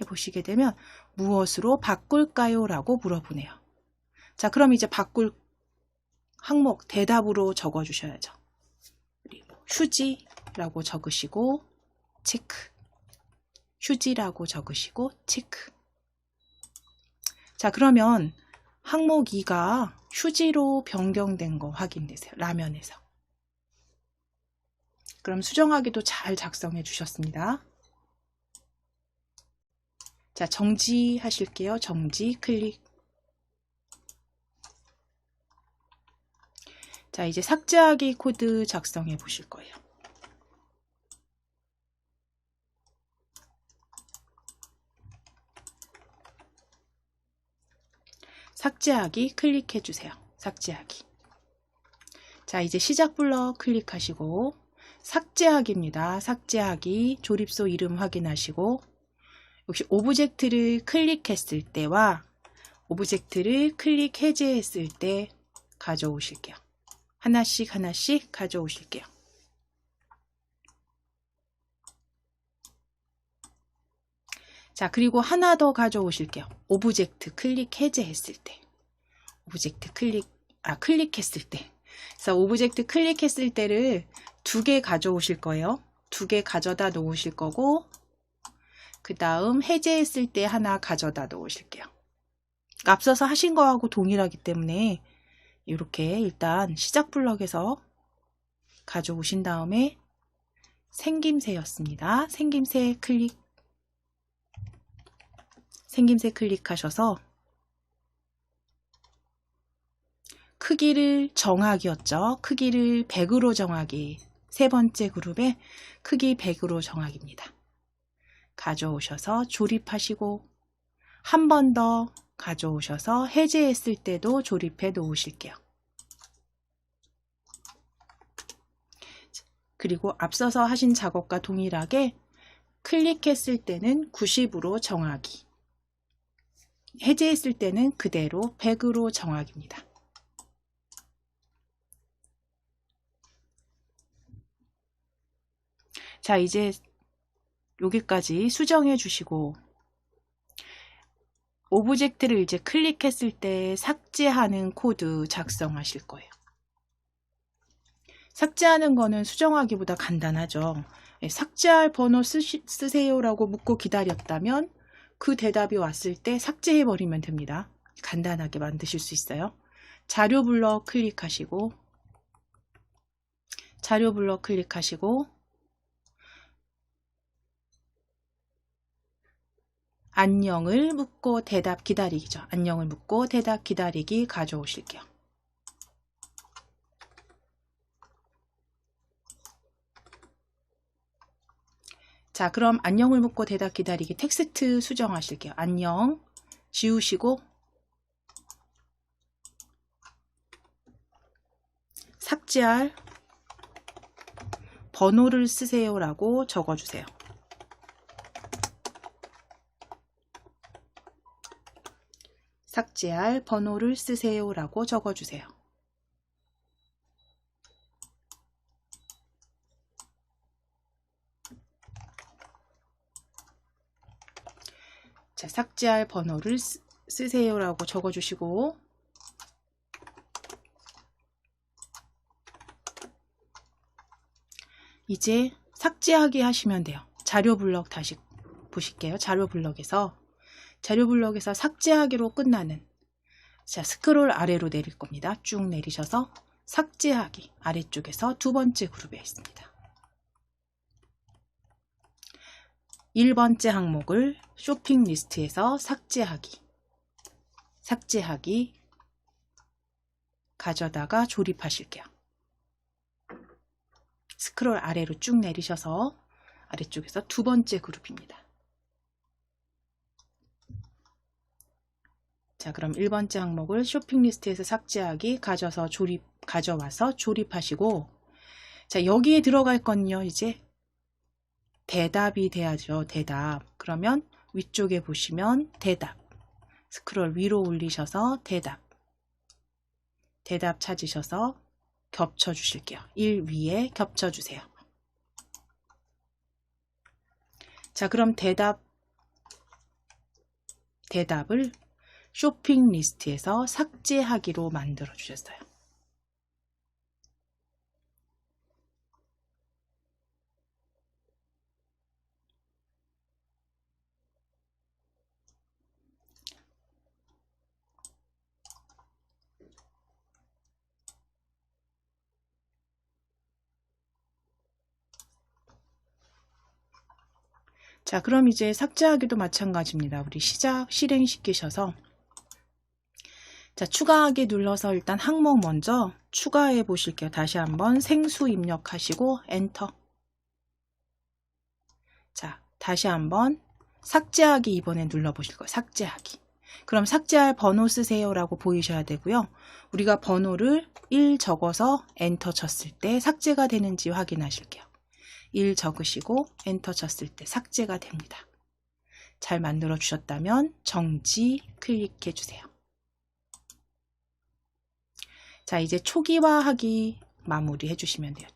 [SPEAKER 1] 해보시게 되면 무엇으로 바꿀까요? 라고 물어보네요. 자, 그럼 이제 바꿀 항목 대답으로 적어주셔야죠. 휴지라고 적으시고 체크. 휴지라고 적으시고 체크. 자, 그러면 항목 2가 휴지로 변경된 거 확인되세요. 라면에서. 그럼 수정하기도 잘 작성해 주셨습니다. 자, 정지 하실게요. 정지 클릭. 자, 이제 삭제하기 코드 작성해 보실 거예요. 삭제하기 클릭해 주세요. 삭제하기. 자, 이제 시작 블럭 클릭하시고 삭제하기입니다. 삭제하기 조립소 이름 확인하시고 역시 오브젝트를 클릭했을 때와 오브젝트를 클릭 해제했을 때 가져오실게요. 하나씩 가져오실게요. 자, 그리고 하나 더 가져오실게요. 오브젝트 클릭 해제했을 때. 오브젝트 클릭했을 때. 그래서 오브젝트 클릭했을 때를 2개 가져오실 거예요. 2개 가져다 놓으실 거고, 그 다음 해제했을 때 하나 가져다 놓으실게요. 앞서서 하신 거하고 동일하기 때문에 이렇게 일단 시작 블럭에서 가져오신 다음에 생김새였습니다. 생김새 클릭하셔서 크기를 정하기였죠. 크기를 100으로 정하기. 세 번째 그룹의 크기 100으로 정하기입니다. 가져오셔서 조립하시고 한 번 더 가져오셔서 해제했을 때도 조립해 놓으실게요. 그리고 앞서서 하신 작업과 동일하게 클릭했을 때는 90으로 정하기. 해제했을 때는 그대로 100으로 정하기입니다. 자, 이제 여기까지 수정해 주시고 오브젝트를 이제 클릭했을 때 삭제하는 코드 작성하실 거예요. 삭제하는 거는 수정하기보다 간단하죠. 삭제할 번호 쓰세요라고 묻고 기다렸다면 그 대답이 왔을 때 삭제해버리면 됩니다. 간단하게 만드실 수 있어요. 자료 블럭 클릭하시고 자료 블럭 클릭하시고 안녕을 묻고 대답 기다리기죠. 안녕을 묻고 대답 기다리기 가져오실게요. 자, 그럼 안녕을 묻고 대답 기다리기 텍스트 수정하실게요. 안녕 지우시고 삭제할 번호를 쓰세요라고 적어주세요. 삭제할 번호를 쓰세요라고 적어주세요. 자, 삭제할 번호를 쓰세요라고 적어주시고 이제 삭제하기 하시면 돼요. 자료 블럭 다시 보실게요. 자료 블럭에서 삭제하기로 끝나는, 자, 스크롤 아래로 내릴 겁니다. 쭉 내리셔서 삭제하기 아래쪽에서 두 번째 그룹에 있습니다. 1번째 항목을 쇼핑 리스트에서 삭제하기 가져다가 조립하실게요. 스크롤 아래로 쭉 내리셔서 아래쪽에서 두 번째 그룹입니다. 자, 그럼 1번째 항목을 쇼핑 리스트에서 삭제하기 가져와서 조립하시고, 자, 여기에 들어갈 건요, 이제 대답이 돼야죠. 대답. 그러면 위쪽에 보시면 대답. 스크롤 위로 올리셔서 대답 찾으셔서 겹쳐 주실게요. 1 위에 겹쳐 주세요. 자, 그럼 대답을 쇼핑 리스트에서 삭제하기로 만들어 주셨어요. 자, 그럼 이제 삭제하기도 마찬가지입니다. 우리 실행시키셔서, 자, 추가하기 눌러서 일단 항목 먼저 추가해 보실게요. 다시 한번 생수 입력하시고 엔터. 자, 다시 한번 삭제하기 이번에 눌러 보실 거예요. 삭제하기. 그럼 삭제할 번호 쓰세요라고 보이셔야 되고요. 우리가 번호를 1 적어서 엔터 쳤을 때 삭제가 되는지 확인하실게요. 1 적으시고 엔터 쳤을 때 삭제가 됩니다. 잘 만들어 주셨다면 정지 클릭해 주세요. 자, 이제 초기화하기 마무리 해주시면 돼요.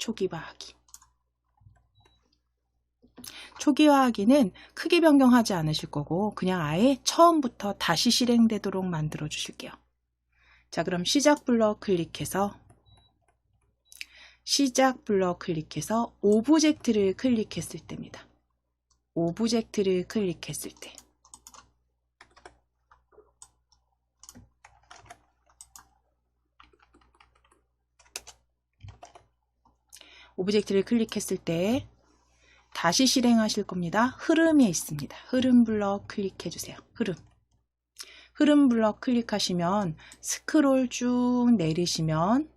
[SPEAKER 1] 초기화하기는 크기 변경하지 않으실 거고 그냥 아예 처음부터 다시 실행되도록 만들어 주실게요. 자, 그럼 시작 블럭 클릭해서 오브젝트를 클릭했을 때입니다. 오브젝트를 클릭했을 때. 오브젝트를 클릭했을 때 다시 실행하실 겁니다. 흐름에 있습니다. 흐름 블럭 클릭해 주세요. 흐름 블럭 클릭하시면 스크롤 쭉 내리시면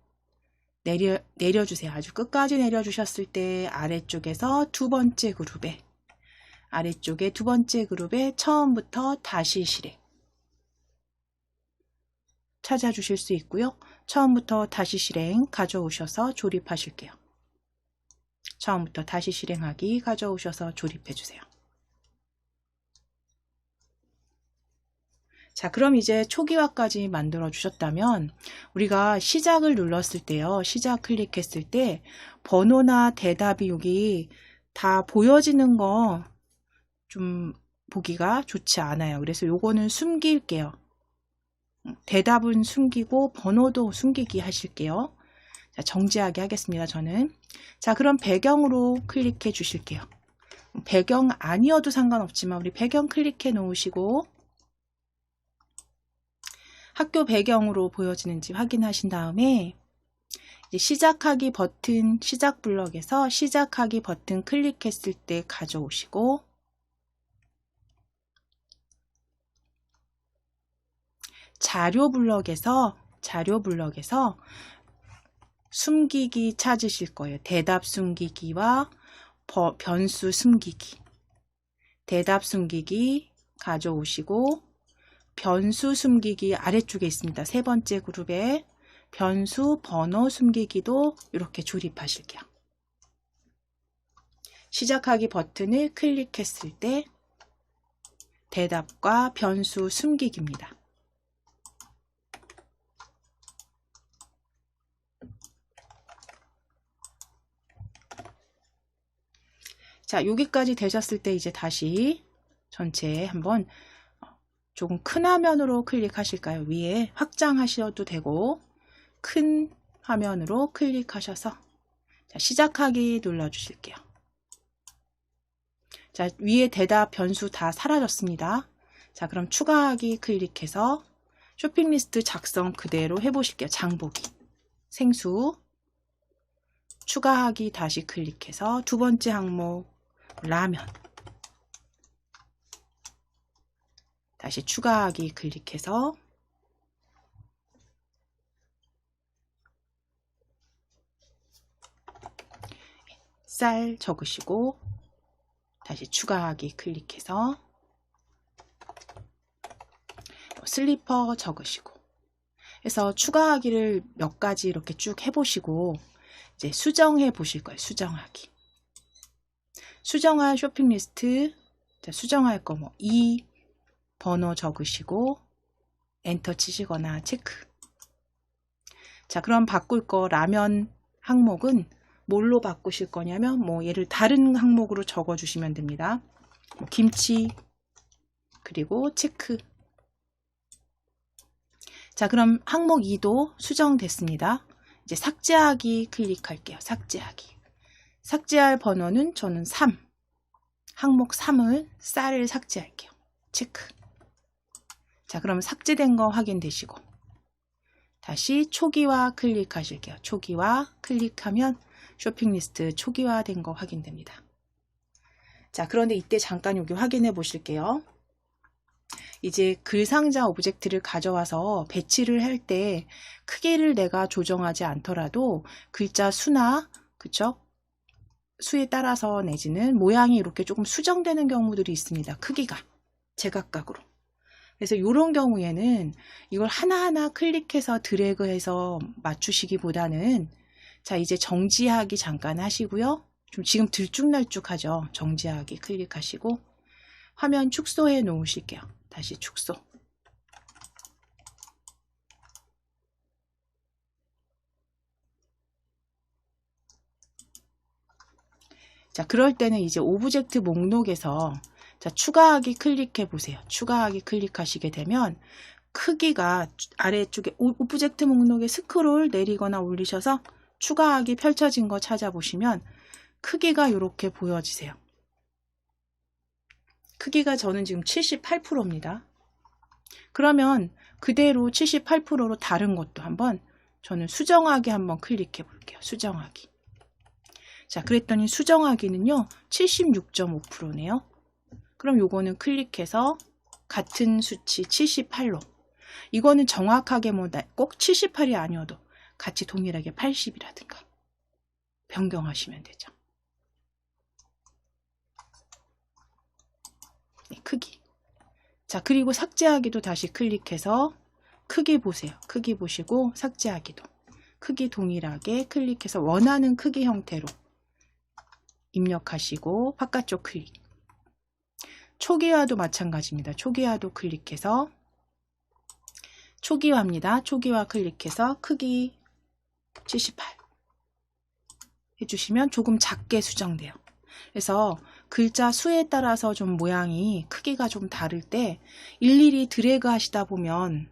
[SPEAKER 1] 내려주세요. 아주 끝까지 내려주셨을 때 아래쪽에서 아래쪽에 두 번째 그룹에 처음부터 다시 실행 찾아주실 수 있고요. 처음부터 다시 실행 가져오셔서 조립하실게요. 처음부터 다시 실행하기 가져오셔서 조립해 주세요. 자, 그럼 이제 초기화까지 만들어 주셨다면 우리가 시작을 눌렀을 때요. 시작 클릭했을 때 번호나 대답이 여기 다 보여지는 거 좀 보기가 좋지 않아요. 그래서 요거는 숨길게요. 대답은 숨기고 번호도 숨기기 하실게요. 자, 정지하게 하겠습니다. 저는. 자, 그럼 배경으로 클릭해 주실게요. 배경 아니어도 상관없지만 우리 배경 클릭해 놓으시고 학교 배경으로 보여지는지 확인하신 다음에 이제 시작하기 버튼, 시작 블럭에서 시작하기 버튼 클릭했을 때 가져오시고 자료 블럭에서 숨기기 찾으실 거예요. 대답 숨기기와 변수 숨기기. 대답 숨기기 가져오시고 변수 숨기기 아래쪽에 있습니다. 세 번째 그룹에 변수 번호 숨기기도 이렇게 조립하실게요. 시작하기 버튼을 클릭했을 때 대답과 변수 숨기기입니다. 자, 여기까지 되셨을 때 이제 다시 전체 한번 조금 큰 화면으로 클릭하실까요? 위에 확장하셔도 되고 큰 화면으로 클릭하셔서 자, 시작하기 눌러주실게요. 자, 위에 대답 변수 다 사라졌습니다. 자, 그럼 추가하기 클릭해서 쇼핑 리스트 작성 그대로 해보실게요. 장보기, 생수, 추가하기 다시 클릭해서 두 번째 항목 라면, 다시 추가하기 클릭해서 쌀 적으시고 다시 추가하기 클릭해서 슬리퍼 적으시고 해서 추가하기를 몇 가지 이렇게 쭉 해보시고 이제 수정해 보실 거예요. 수정하기. 수정할 쇼핑 리스트, 자, 수정할 거 뭐 2 번호 적으시고 엔터 치시거나 체크. 자, 그럼 바꿀 거 라면 항목은 뭘로 바꾸실 거냐면 뭐 얘를 다른 항목으로 적어 주시면 됩니다. 뭐 김치 그리고 체크. 자, 그럼 항목 2도 수정됐습니다. 이제 삭제하기 클릭할게요. 삭제하기. 삭제할 번호는 저는 3. 항목 3을 쌀을 삭제할게요. 체크. 자, 그럼 삭제된 거 확인되시고 다시 초기화 클릭하실게요. 초기화 클릭하면 쇼핑 리스트 초기화된 거 확인됩니다. 자, 그런데 이때 잠깐 여기 확인해 보실게요. 이제 글상자 오브젝트를 가져와서 배치를 할 때 크기를 내가 조정하지 않더라도 글자 수나 그쵸? 수에 따라서 내지는 모양이 이렇게 조금 수정되는 경우들이 있습니다. 크기가 제각각으로. 그래서 이런 경우에는 이걸 하나하나 클릭해서 드래그해서 맞추시기보다는 자, 이제 정지하기 잠깐 하시고요. 좀 지금 들쭉날쭉하죠. 정지하기 클릭하시고 화면 축소해 놓으실게요. 다시 축소. 자, 그럴 때는 이제 오브젝트 목록에서 자, 추가하기 클릭해 보세요. 추가하기 클릭하시게 되면 크기가 아래쪽에 오브젝트 목록에 스크롤 내리거나 올리셔서 추가하기 펼쳐진 거 찾아보시면 크기가 이렇게 보여지세요. 크기가 저는 지금 78%입니다. 그러면 그대로 78%로 다른 것도 한번 저는 수정하기 한번 클릭해 볼게요. 수정하기. 자, 그랬더니 수정하기는요 76.5%네요. 그럼 요거는 클릭해서 같은 수치 78로 이거는 정확하게 뭐 꼭 78이 아니어도 같이 동일하게 80이라든가 변경하시면 되죠. 네, 크기. 자, 그리고 삭제하기도 다시 클릭해서 크기 보세요. 크기 보시고 삭제하기도 크기 동일하게 클릭해서 원하는 크기 형태로 입력하시고 바깥쪽 클릭. 초기화도 마찬가지입니다. 초기화도 클릭해서 초기화입니다. 초기화 클릭해서 크기 78 해주시면 조금 작게 수정돼요. 그래서 글자 수에 따라서 좀 모양이 크기가 좀 다를 때 일일이 드래그 하시다 보면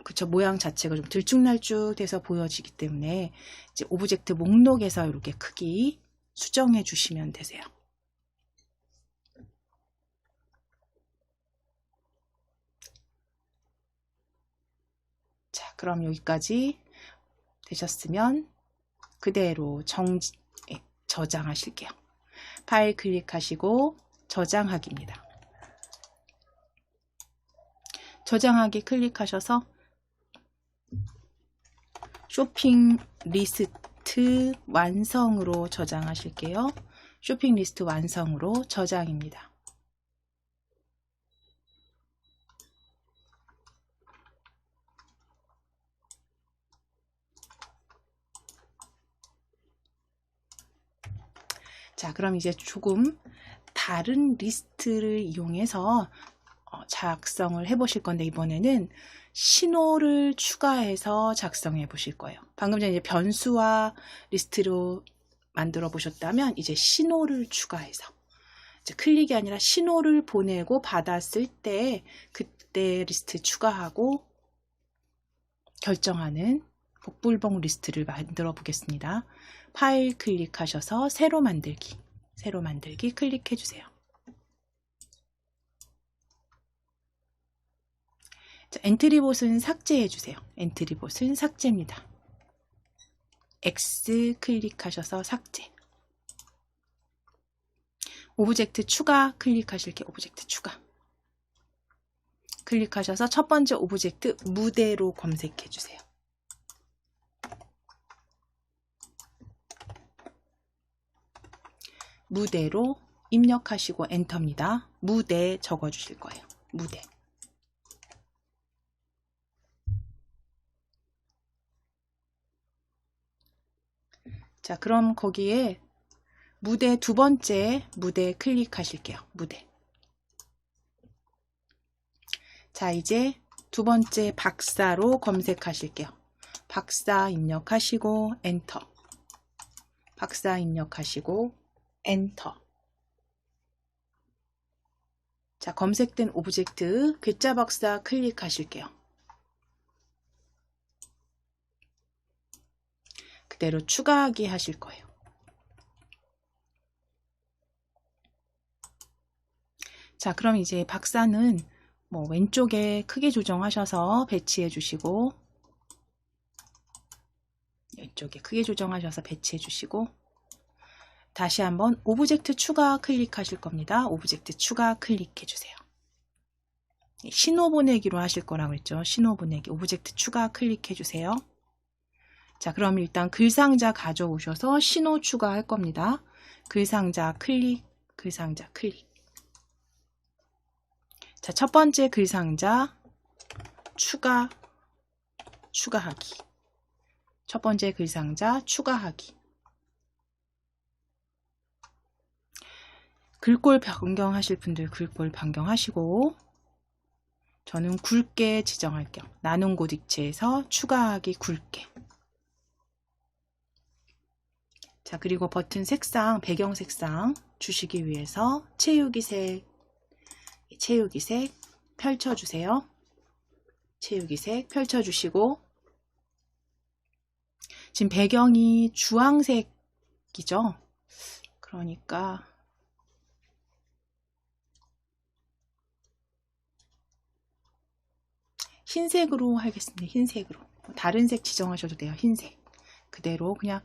[SPEAKER 1] 그쵸, 모양 자체가 좀 들쭉날쭉 돼서 보여지기 때문에 이제 오브젝트 목록에서 이렇게 크기 수정해 주시면 되세요. 자, 그럼 여기까지 되셨으면 그대로 저장하실게요. 파일 클릭하시고 저장하기입니다. 저장하기 클릭하셔서 쇼핑 리스트 완성으로 저장하실게요. 쇼핑 리스트 완성으로 저장입니다. 자, 그럼 이제 조금 다른 리스트를 이용해서 작성을 해 보실 건데, 이번에는 신호를 추가해서 작성해 보실 거예요. 방금 전에 이제 변수와 리스트로 만들어 보셨다면 이제 신호를 추가해서 이제 클릭이 아니라 신호를 보내고 받았을 때 그때 리스트 추가하고 결정하는 복불복 리스트를 만들어 보겠습니다. 파일 클릭하셔서 새로 만들기 클릭해 주세요. 자, 엔트리봇은 삭제해 주세요. 엔트리봇은 삭제입니다. X 클릭하셔서 삭제. 오브젝트 추가 클릭하실게요. 오브젝트 추가. 클릭하셔서 첫 번째 오브젝트 무대로 검색해 주세요. 무대로 입력하시고 엔터입니다. 무대 적어 주실 거예요. 무대. 자, 그럼 거기에 무대 두 번째 무대 클릭하실게요. 무대. 자, 이제 두 번째 박사로 검색하실게요. 박사 입력하시고 엔터. 박사 입력하시고 엔터. 자, 검색된 오브젝트 글자 박사 클릭하실게요. 그대로 추가하기 하실 거예요. 자, 그럼 이제 박사는 뭐 왼쪽에 크기 조정하셔서 배치해 주시고, 왼쪽에 크기 조정하셔서 배치해 주시고, 다시 한번 오브젝트 추가 클릭하실 겁니다. 오브젝트 추가 클릭해 주세요. 신호 보내기로 하실 거라고 했죠. 신호 보내기. 오브젝트 추가 클릭해 주세요. 자, 그럼 일단 글상자 가져오셔서 신호 추가할 겁니다. 글상자 클릭, 글상자 클릭. 자, 첫 번째 글상자 추가하기. 첫 번째 글상자 추가하기. 글꼴 변경하실 분들 글꼴 변경하시고, 저는 굵게 지정할게요. 나눈 곳 입체에서 추가하기 굵게. 자, 그리고 버튼 색상, 배경 색상 주시기 위해서 채우기 색 펼쳐주세요. 채우기 색 펼쳐주시고, 지금 배경이 주황색이죠. 그러니까 흰색으로 하겠습니다. 흰색으로. 다른 색 지정하셔도 돼요. 흰색. 그대로 그냥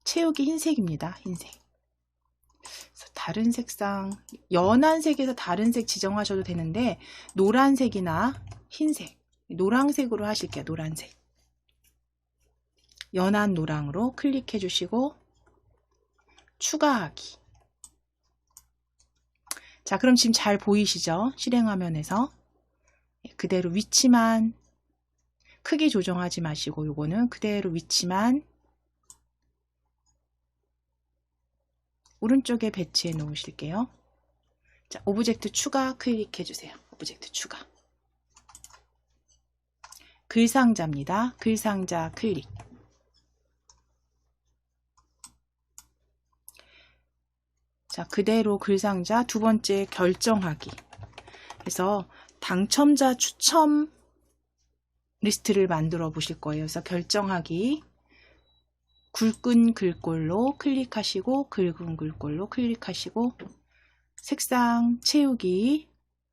[SPEAKER 1] 채우기 흰색입니다. 흰색. 그래서 다른 색상, 연한 색에서 다른 색 지정하셔도 되는데 노란색이나 흰색, 노란색으로 하실게요. 노란색. 연한 노랑으로 클릭해 주시고 추가하기. 자, 그럼 지금 잘 보이시죠? 실행 화면에서. 그대로 위치만 크기 조정하지 마시고 요거는 그대로 위치만 오른쪽에 배치해 놓으실게요. 자, 오브젝트 추가 클릭해 주세요. 오브젝트 추가. 글상자입니다. 글상자 클릭. 자, 그대로 글상자 두 번째 결정하기. 그래서 당첨자 추첨 리스트를 만들어 보실 거예요. 그래서 결정하기. 굵은 글꼴로 클릭하시고 굵은 글꼴로 클릭하시고 색상 채우기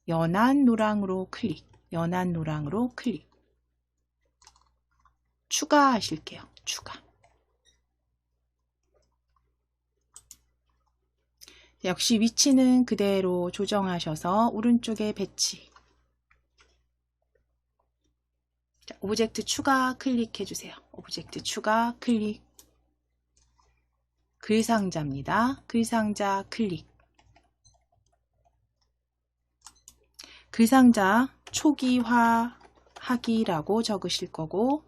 [SPEAKER 1] 연한 노랑으로 클릭, 연한 노랑으로 클릭. 추가하실게요. 추가. 역시 위치는 그대로 조정하셔서 오른쪽에 배치. 자, 오브젝트 추가 클릭해 주세요. 오브젝트 추가 클릭. 글상자입니다. 글상자 클릭. 글상자 초기화하기라고 적으실 거고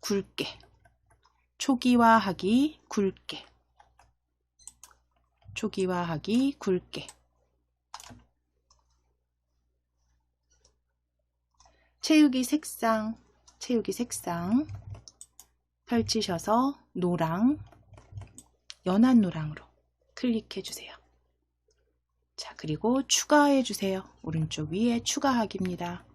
[SPEAKER 1] 굵게. 초기화하기 굵게. 초기화하기 굵게. 채우기 색상, 채우기 색상 펼치셔서 노랑, 연한 노랑으로 클릭해 주세요. 자, 그리고 추가해 주세요. 오른쪽 위에 추가하기입니다.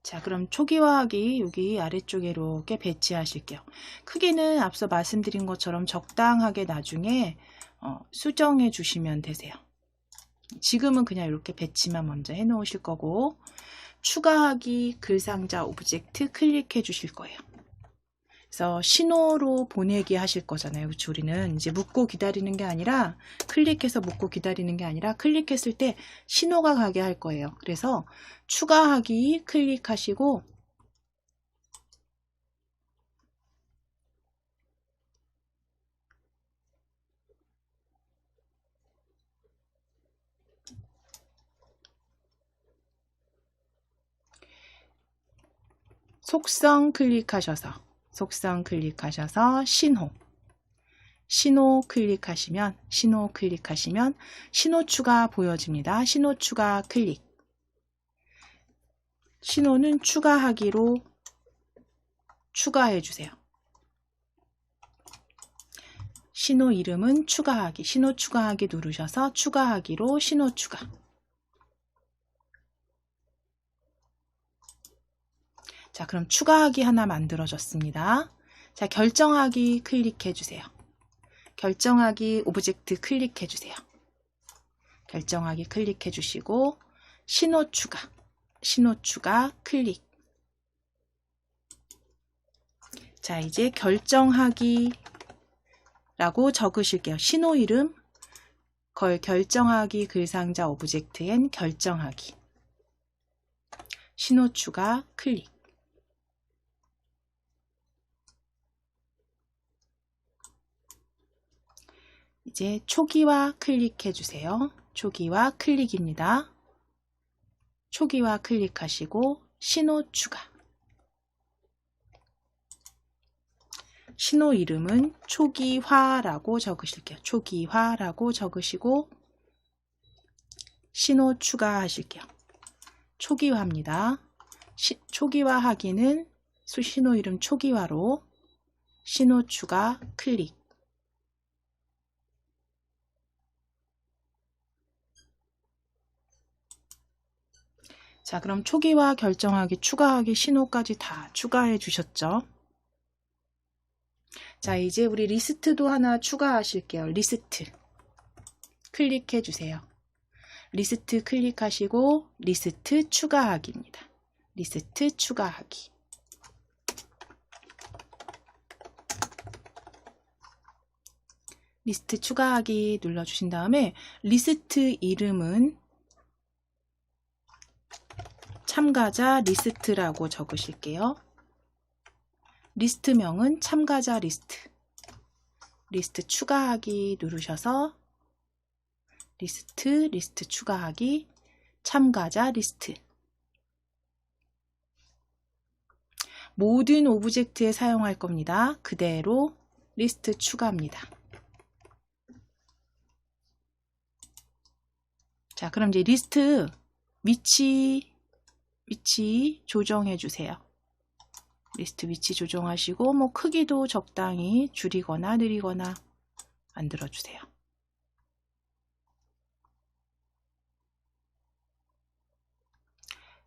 [SPEAKER 1] 자, 그럼 초기화하기 여기 아래쪽에 이렇게 배치하실게요. 크기는 앞서 말씀드린 것처럼 적당하게 나중에 수정해 주시면 되세요. 지금은 그냥 이렇게 배치만 먼저 해 놓으실 거고 추가하기 글상자 오브젝트 클릭해 주실 거예요. 그래서 신호로 보내기 하실 거잖아요. 그렇죠? 우리는 이제 묻고 기다리는 게 아니라 클릭해서 묻고 기다리는 게 아니라 클릭했을 때 신호가 가게 할 거예요. 그래서 추가하기 클릭하시고 속성 클릭하셔서 신호 클릭하시면 신호 추가 보여집니다. 신호 추가 클릭. 신호는 추가하기로 추가해 주세요. 신호 이름은 추가하기. 신호 추가하기 누르셔서 추가하기로 신호 추가. 자, 그럼 추가하기 하나 만들어졌습니다. 자, 결정하기 클릭해 주세요. 결정하기 오브젝트 클릭해 주세요. 결정하기 클릭해 주시고 신호 추가 클릭. 자, 이제 결정하기 라고 적으실게요. 신호 이름 결정하기 글상자 오브젝트엔 결정하기. 신호 추가 클릭. 이제 초기화 클릭해 주세요. 초기화 클릭입니다. 초기화 클릭하시고 신호 추가. 신호 이름은 초기화라고 적으실게요. 초기화라고 적으시고 신호 추가하실게요. 초기화입니다. 초기화하기는 신호 이름 초기화로 신호 추가 클릭. 자, 그럼 초기화, 결정하기, 추가하기, 신호까지 다 추가해 주셨죠? 자, 이제 우리 리스트도 하나 추가하실게요. 리스트 클릭해 주세요. 리스트 클릭하시고 리스트 추가하기입니다. 리스트 추가하기. 리스트 추가하기 눌러주신 다음에 리스트 이름은 참가자 리스트라고 적으실게요. 리스트명은 참가자 리스트. 리스트 추가하기 누르셔서 리스트 추가하기 참가자 리스트. 모든 오브젝트에 사용할 겁니다. 그대로 리스트 추가입니다. 자, 그럼 이제 리스트 위치 위치 조정해 주세요. 리스트 위치 조정하시고 뭐 크기도 적당히 줄이거나 늘리거나 만들어 주세요.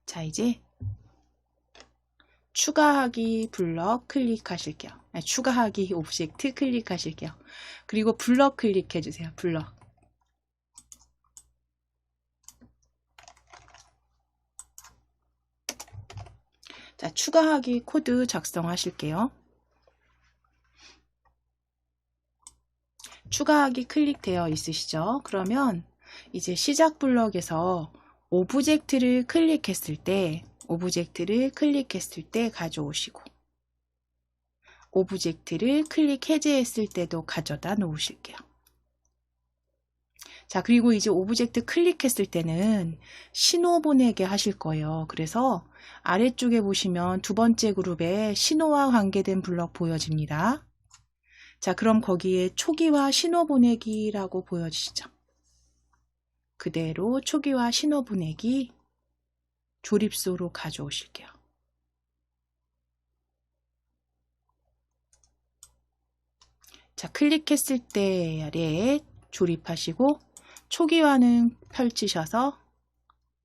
[SPEAKER 1] 자, 이제 추가하기 블럭 클릭하실게요. 아니, 추가하기 오브젝트 클릭하실게요. 그리고 블럭 클릭해 주세요. 블럭. 자, 추가하기 코드 작성하실게요. 추가하기 클릭되어 있으시죠? 그러면 이제 시작 블럭에서 오브젝트를 클릭했을 때 가져오시고, 오브젝트를 클릭 해제했을 때도 가져다 놓으실게요. 자, 그리고 이제 오브젝트 클릭했을 때는 신호 보내게 하실 거예요. 그래서 아래쪽에 보시면 두 번째 그룹에 신호와 관계된 블럭 보여집니다. 자, 그럼 거기에 초기화 신호 보내기라고 보여지시죠? 그대로 초기화 신호 보내기 조립소로 가져오실게요. 자, 클릭했을 때 아래에 조립하시고 초기화는 펼치셔서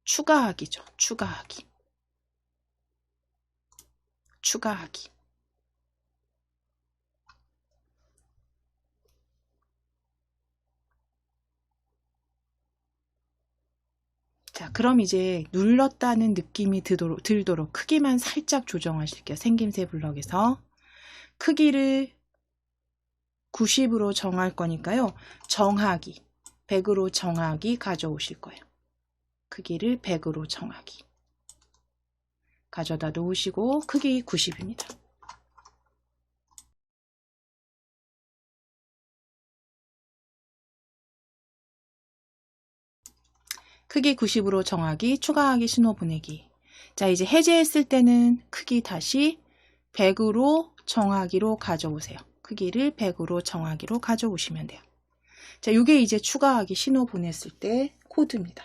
[SPEAKER 1] 추가하기죠. 추가하기. 자, 그럼 이제 눌렀다는 느낌이 들도록 크기만 살짝 조정하실게요. 생김새 블럭에서 크기를 90으로 정할 거니까요. 정하기 100으로 정하기 가져오실 거예요. 크기를 100으로 정하기 가져다 놓으시고 크기 90입니다. 크기 90으로 정하기, 추가하기, 신호 보내기. 자, 이제 해제했을 때는 크기 다시 100으로 정하기로 가져오세요. 크기를 100으로 정하기로 가져오시면 돼요. 자, 이게 이제 추가하기, 신호 보냈을 때 코드입니다.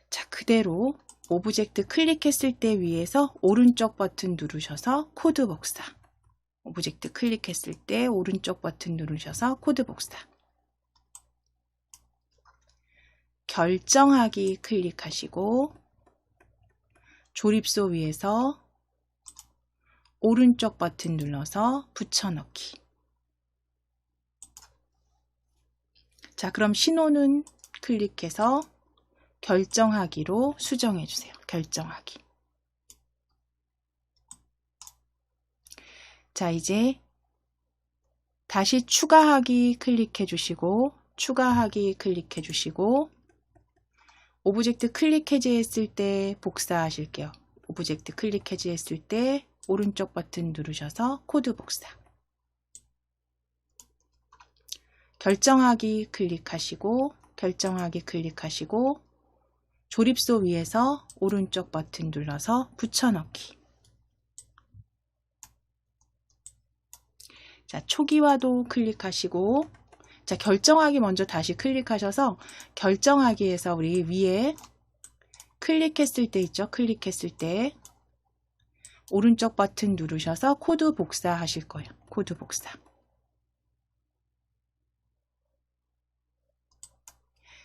[SPEAKER 1] 자, 그대로 오브젝트 클릭했을 때 위에서 오른쪽 버튼 누르셔서 코드 복사. 오브젝트 클릭했을 때 오른쪽 버튼 누르셔서 코드 복사. 결정하기 클릭하시고 조립소 위에서 오른쪽 버튼 눌러서 붙여넣기. 자, 그럼 신호는 클릭해서 결정하기로 수정해 주세요. 결정하기. 자, 이제 다시 추가하기 클릭해 주시고 추가하기 클릭해 주시고 오브젝트 클릭 해제했을 때 복사하실게요. 오브젝트 클릭 해제했을 때 오른쪽 버튼 누르셔서 코드 복사. 결정하기 클릭하시고 결정하기 클릭하시고 조립소 위에서 오른쪽 버튼 눌러서 붙여넣기. 자, 초기화도 클릭하시고 자, 결정하기 먼저 다시 클릭하셔서 결정하기에서 우리 위에 클릭했을 때 있죠? 클릭했을 때 오른쪽 버튼 누르셔서 코드 복사 하실 거예요. 코드 복사.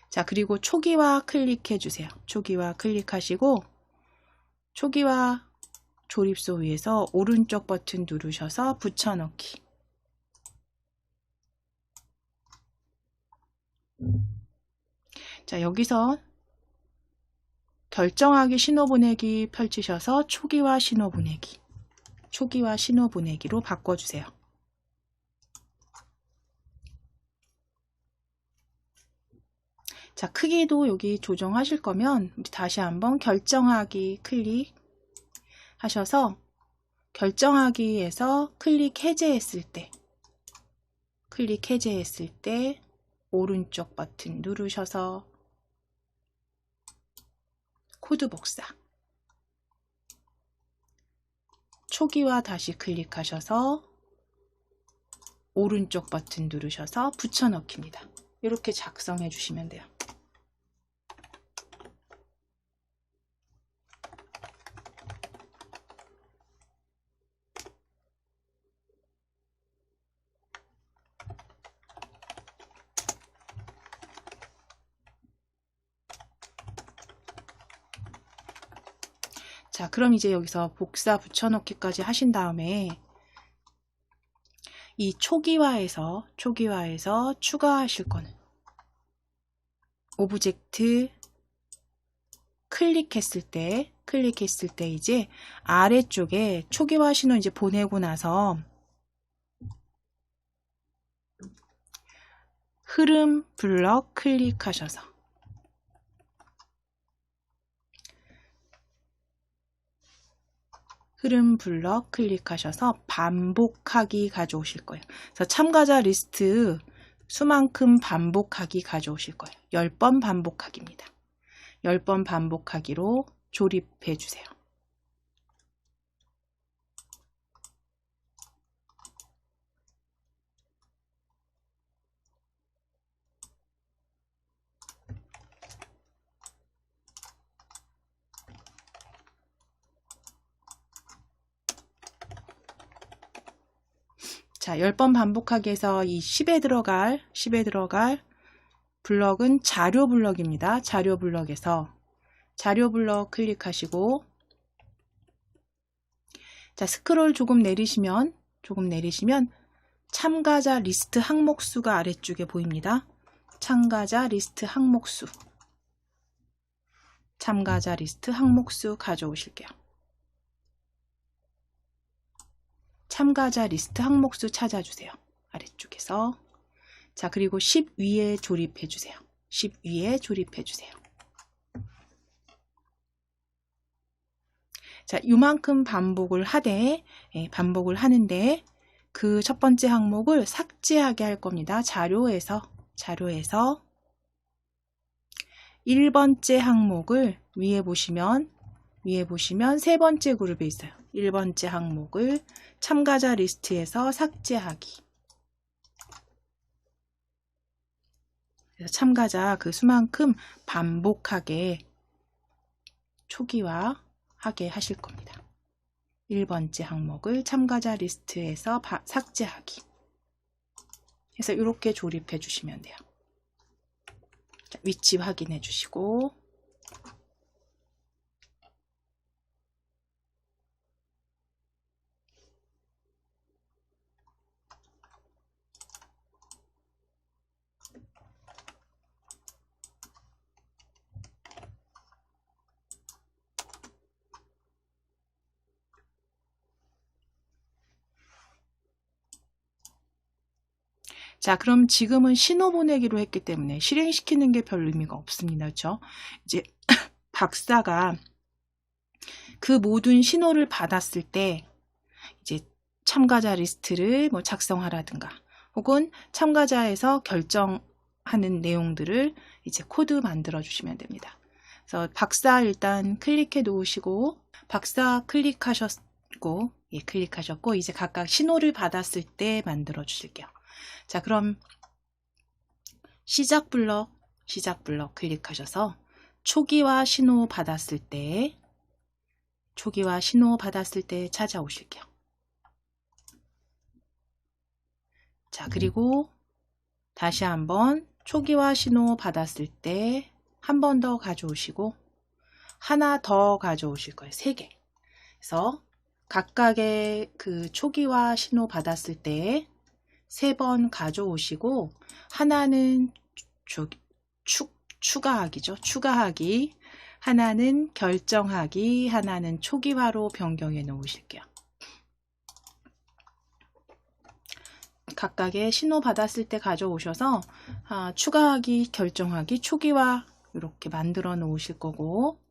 [SPEAKER 1] 자, 그리고 초기화 클릭해 주세요. 초기화 클릭하시고 초기화 조립소 위에서 오른쪽 버튼 누르셔서 붙여넣기. 자, 여기서 결정하기 신호 보내기 펼치셔서 초기화 신호 보내기. 초기화 신호 보내기로 바꿔주세요. 자, 크기도 여기 조정하실 거면 다시 한번 결정하기 클릭 하셔서 결정하기에서 클릭 해제했을 때 오른쪽 버튼 누르셔서 코드 복사. 초기화 다시 클릭하셔서 오른쪽 버튼 누르셔서 붙여넣기입니다. 이렇게 작성해 주시면 돼요. 자, 그럼 이제 여기서 복사 붙여넣기까지 하신 다음에 이 초기화에서 추가하실 거는 오브젝트 클릭했을 때 이제 아래쪽에 초기화 신호 이제 보내고 나서 흐름 블럭 클릭하셔서 반복하기 가져오실 거예요. 그래서 참가자 리스트 수만큼 반복하기 가져오실 거예요. 10번 반복하기입니다. 10번 반복하기로 조립해 주세요. 자, 10번 반복하기에서 이 10에 들어갈 블럭은 자료 블럭입니다. 자료 블럭에서 자료 블럭 클릭하시고, 자, 스크롤 조금 내리시면 참가자 리스트 항목수가 아래쪽에 보입니다. 참가자 리스트 항목수 가져오실게요. 참가자 리스트 항목수 찾아주세요. 아래쪽에서. 자, 그리고 10 위에 조립해 주세요. 10 위에 조립해 주세요. 자, 요만큼 반복을 하는데 그 첫 번째 항목을 삭제하게 할 겁니다. 자료에서 1번째 항목을 위에 보시면 세 번째 그룹에 있어요. 1번째 항목을 참가자 리스트에서 삭제하기. 그래서 참가자 그 수만큼 반복하게 초기화하게 하실 겁니다. 1번째 항목을 참가자 리스트에서 삭제하기. 해서 이렇게 조립해 주시면 돼요. 자, 위치 확인해 주시고, 자, 그럼 지금은 신호 보내기로 했기 때문에 실행시키는 게 별 의미가 없습니다. 그렇죠? 이제 박사가 그 모든 신호를 받았을 때 이제 참가자 리스트를 뭐 작성하라든가 혹은 참가자에서 결정하는 내용들을 이제 코드 만들어 주시면 됩니다. 그래서 박사 일단 클릭해 놓으시고, 박사 클릭하셨고 이제 각각 신호를 받았을 때 만들어 주실게요. 자, 그럼 시작 블럭 클릭하셔서 초기화 신호 받았을 때 찾아오실게요. 자, 그리고 다시 한번 초기화 신호 받았을 때 한 번 더 가져오시고 하나 더 가져오실 거예요. 3개. 그래서 각각의 그 초기화 신호 받았을 때 3번 가져오시고, 하나는 추가하기죠. 추가하기. 하나는 결정하기. 하나는 초기화로 변경해 놓으실게요. 각각의 신호 받았을 때 가져오셔서 추가하기, 결정하기, 초기화 이렇게 만들어 놓으실 거고,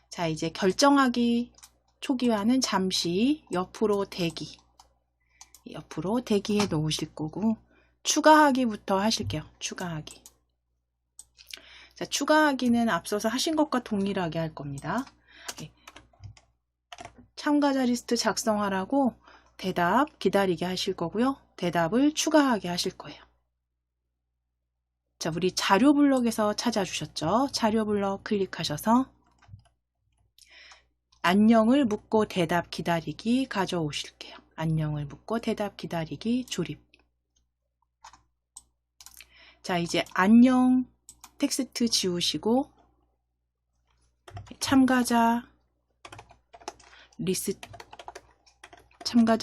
[SPEAKER 1] 자, 이제 결정하기, 초기화는 잠시 옆으로 대기해 놓으실 거고, 추가하기부터 하실게요. 추가하기. 자, 추가하기는 앞서서 하신 것과 동일하게 할 겁니다. 참가자 리스트 작성하라고 대답 기다리게 하실 거고요. 대답을 추가하게 하실 거예요. 자, 우리 자료 블럭에서 찾아주셨죠? 자료 블럭 클릭하셔서 안녕을 묻고 대답 기다리기 가져오실게요. 안녕을 묻고 대답 기다리기 조립. 자, 이제 안녕 텍스트 지우시고 참가자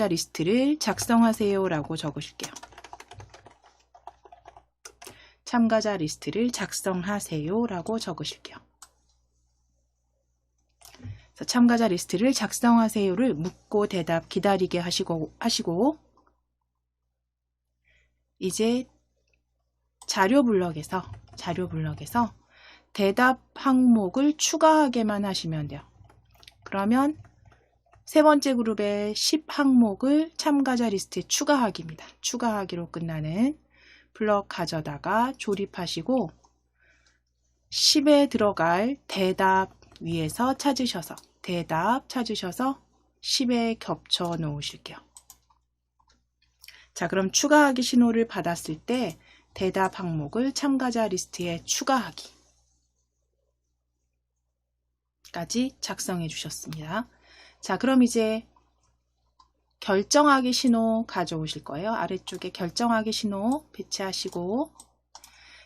[SPEAKER 1] 리스트를 작성하세요 라고 적으실게요. 참가자 리스트를 작성하세요 라고 적으실게요. 그래서 참가자 리스트를 작성하세요를 묻고 대답 기다리게 하시고 이제 자료 블럭에서 대답 항목을 추가하게만 하시면 돼요. 그러면 세 번째 그룹의 10항목을 참가자 리스트에 추가하기입니다. 추가하기로 끝나는 블럭 가져다가 조립하시고 10에 들어갈 대답 위에서 찾으셔서 10에 겹쳐 놓으실게요. 자, 그럼 추가하기 신호를 받았을 때 대답 항목을 참가자 리스트에 추가하기 까지 작성해 주셨습니다. 자, 그럼 이제 결정하기 신호 가져오실 거예요. 아래쪽에 결정하기 신호 배치하시고,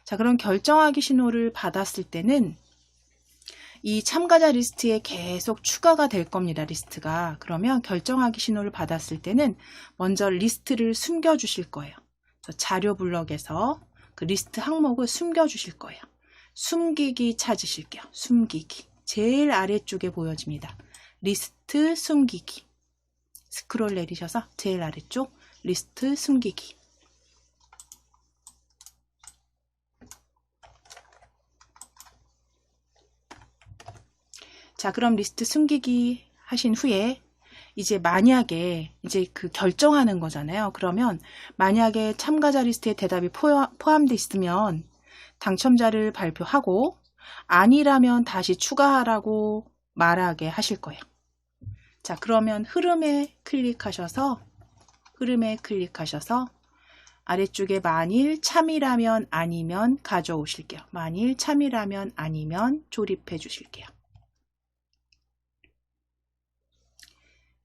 [SPEAKER 1] 자, 그럼 결정하기 신호를 받았을 때는 이 참가자 리스트에 계속 추가가 될 겁니다. 리스트가. 그러면 결정하기 신호를 받았을 때는 먼저 리스트를 숨겨 주실 거예요. 그래서 자료 블럭에서 그 리스트 항목을 숨겨 주실 거예요. 숨기기 찾으실게요. 숨기기. 제일 아래쪽에 보여집니다. 리스트 숨기기. 스크롤 내리셔서 제일 아래쪽 리스트 숨기기. 자, 그럼 리스트 숨기기 하신 후에 이제 만약에 이제 그 결정하는 거잖아요. 그러면 만약에 참가자 리스트에 대답이 포함되어 있으면 당첨자를 발표하고 아니라면 다시 추가하라고 말하게 하실 거예요. 자, 그러면 흐름에 클릭하셔서 아래쪽에 만일 참이라면 아니면 가져오실게요. 만일 참이라면 아니면 조립해 주실게요.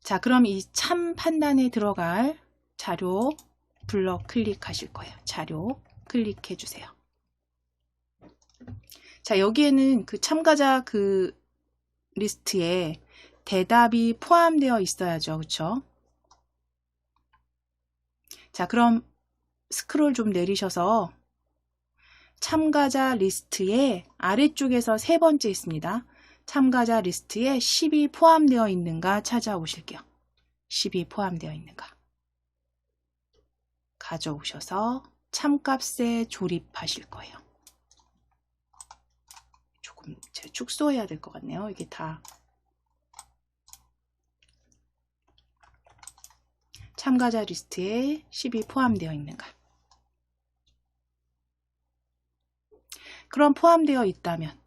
[SPEAKER 1] 자, 그럼 이 참 판단에 들어갈 자료 블럭 클릭하실 거예요. 자료 클릭해 주세요. 자, 여기에는 그 참가자 그 리스트에 대답이 포함되어 있어야죠. 그렇죠? 자, 그럼 스크롤 좀 내리셔서 참가자 리스트에 아래쪽에서 세 번째 있습니다. 참가자 리스트에 10이 포함되어 있는가 찾아오실게요. 10이 포함되어 있는가. 가져오셔서 참값에 조립하실 거예요. 조금 제가 축소해야 될 것 같네요. 이게 다 참가자 리스트에 10이 포함되어 있는가. 그럼 포함되어 있다면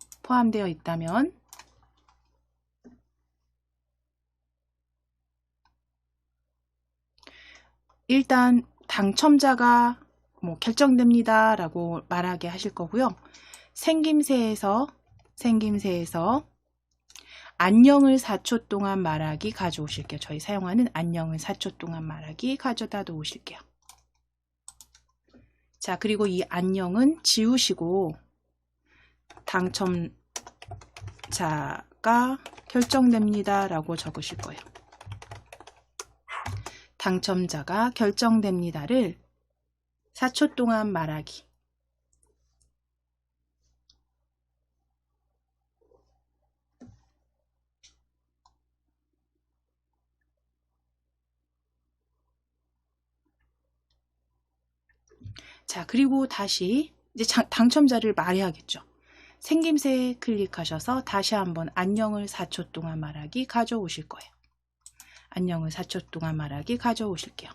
[SPEAKER 1] 일단 당첨자가 뭐 결정됩니다 라고 말하게 하실 거고요. 생김새에서 안녕을 4초 동안 말하기 가져오실게요. 저희 사용하는 안녕을 4초 동안 말하기 가져다 놓으실게요. 자, 그리고 이 안녕은 지우시고 당첨자가 결정됩니다 라고 적으실 거예요. 당첨자가 결정됩니다를 4초 동안 말하기. 자, 그리고 다시 이제 당첨자를 말해야겠죠. 생김새에 클릭하셔서 다시 한번 안녕을 4초 동안 말하기 가져오실 거예요. 안녕을 4초 동안 말하기 가져오실게요.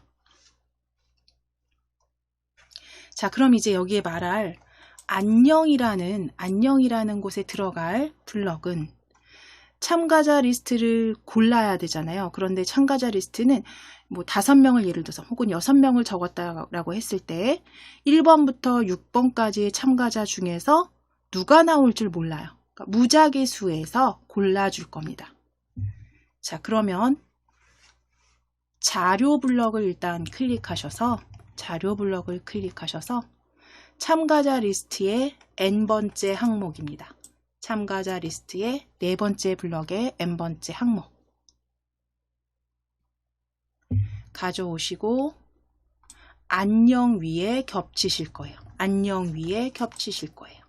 [SPEAKER 1] 자, 그럼 이제 여기에 말할 안녕이라는 곳에 들어갈 블럭은 참가자 리스트를 골라야 되잖아요. 그런데 참가자 리스트는 뭐 5명을 예를 들어서 혹은 6명을 적었다라고 했을 때 1번부터 6번까지의 참가자 중에서 누가 나올 줄 몰라요. 그러니까 무작위 수에서 골라줄 겁니다. 자, 그러면 자료 블럭을 일단 클릭하셔서 참가자 리스트의 n번째 항목입니다. 참가자 리스트의 네 번째 블럭의 n번째 항목 가져오시고 안녕 위에 겹치실 거예요. 안녕 위에 겹치실 거예요.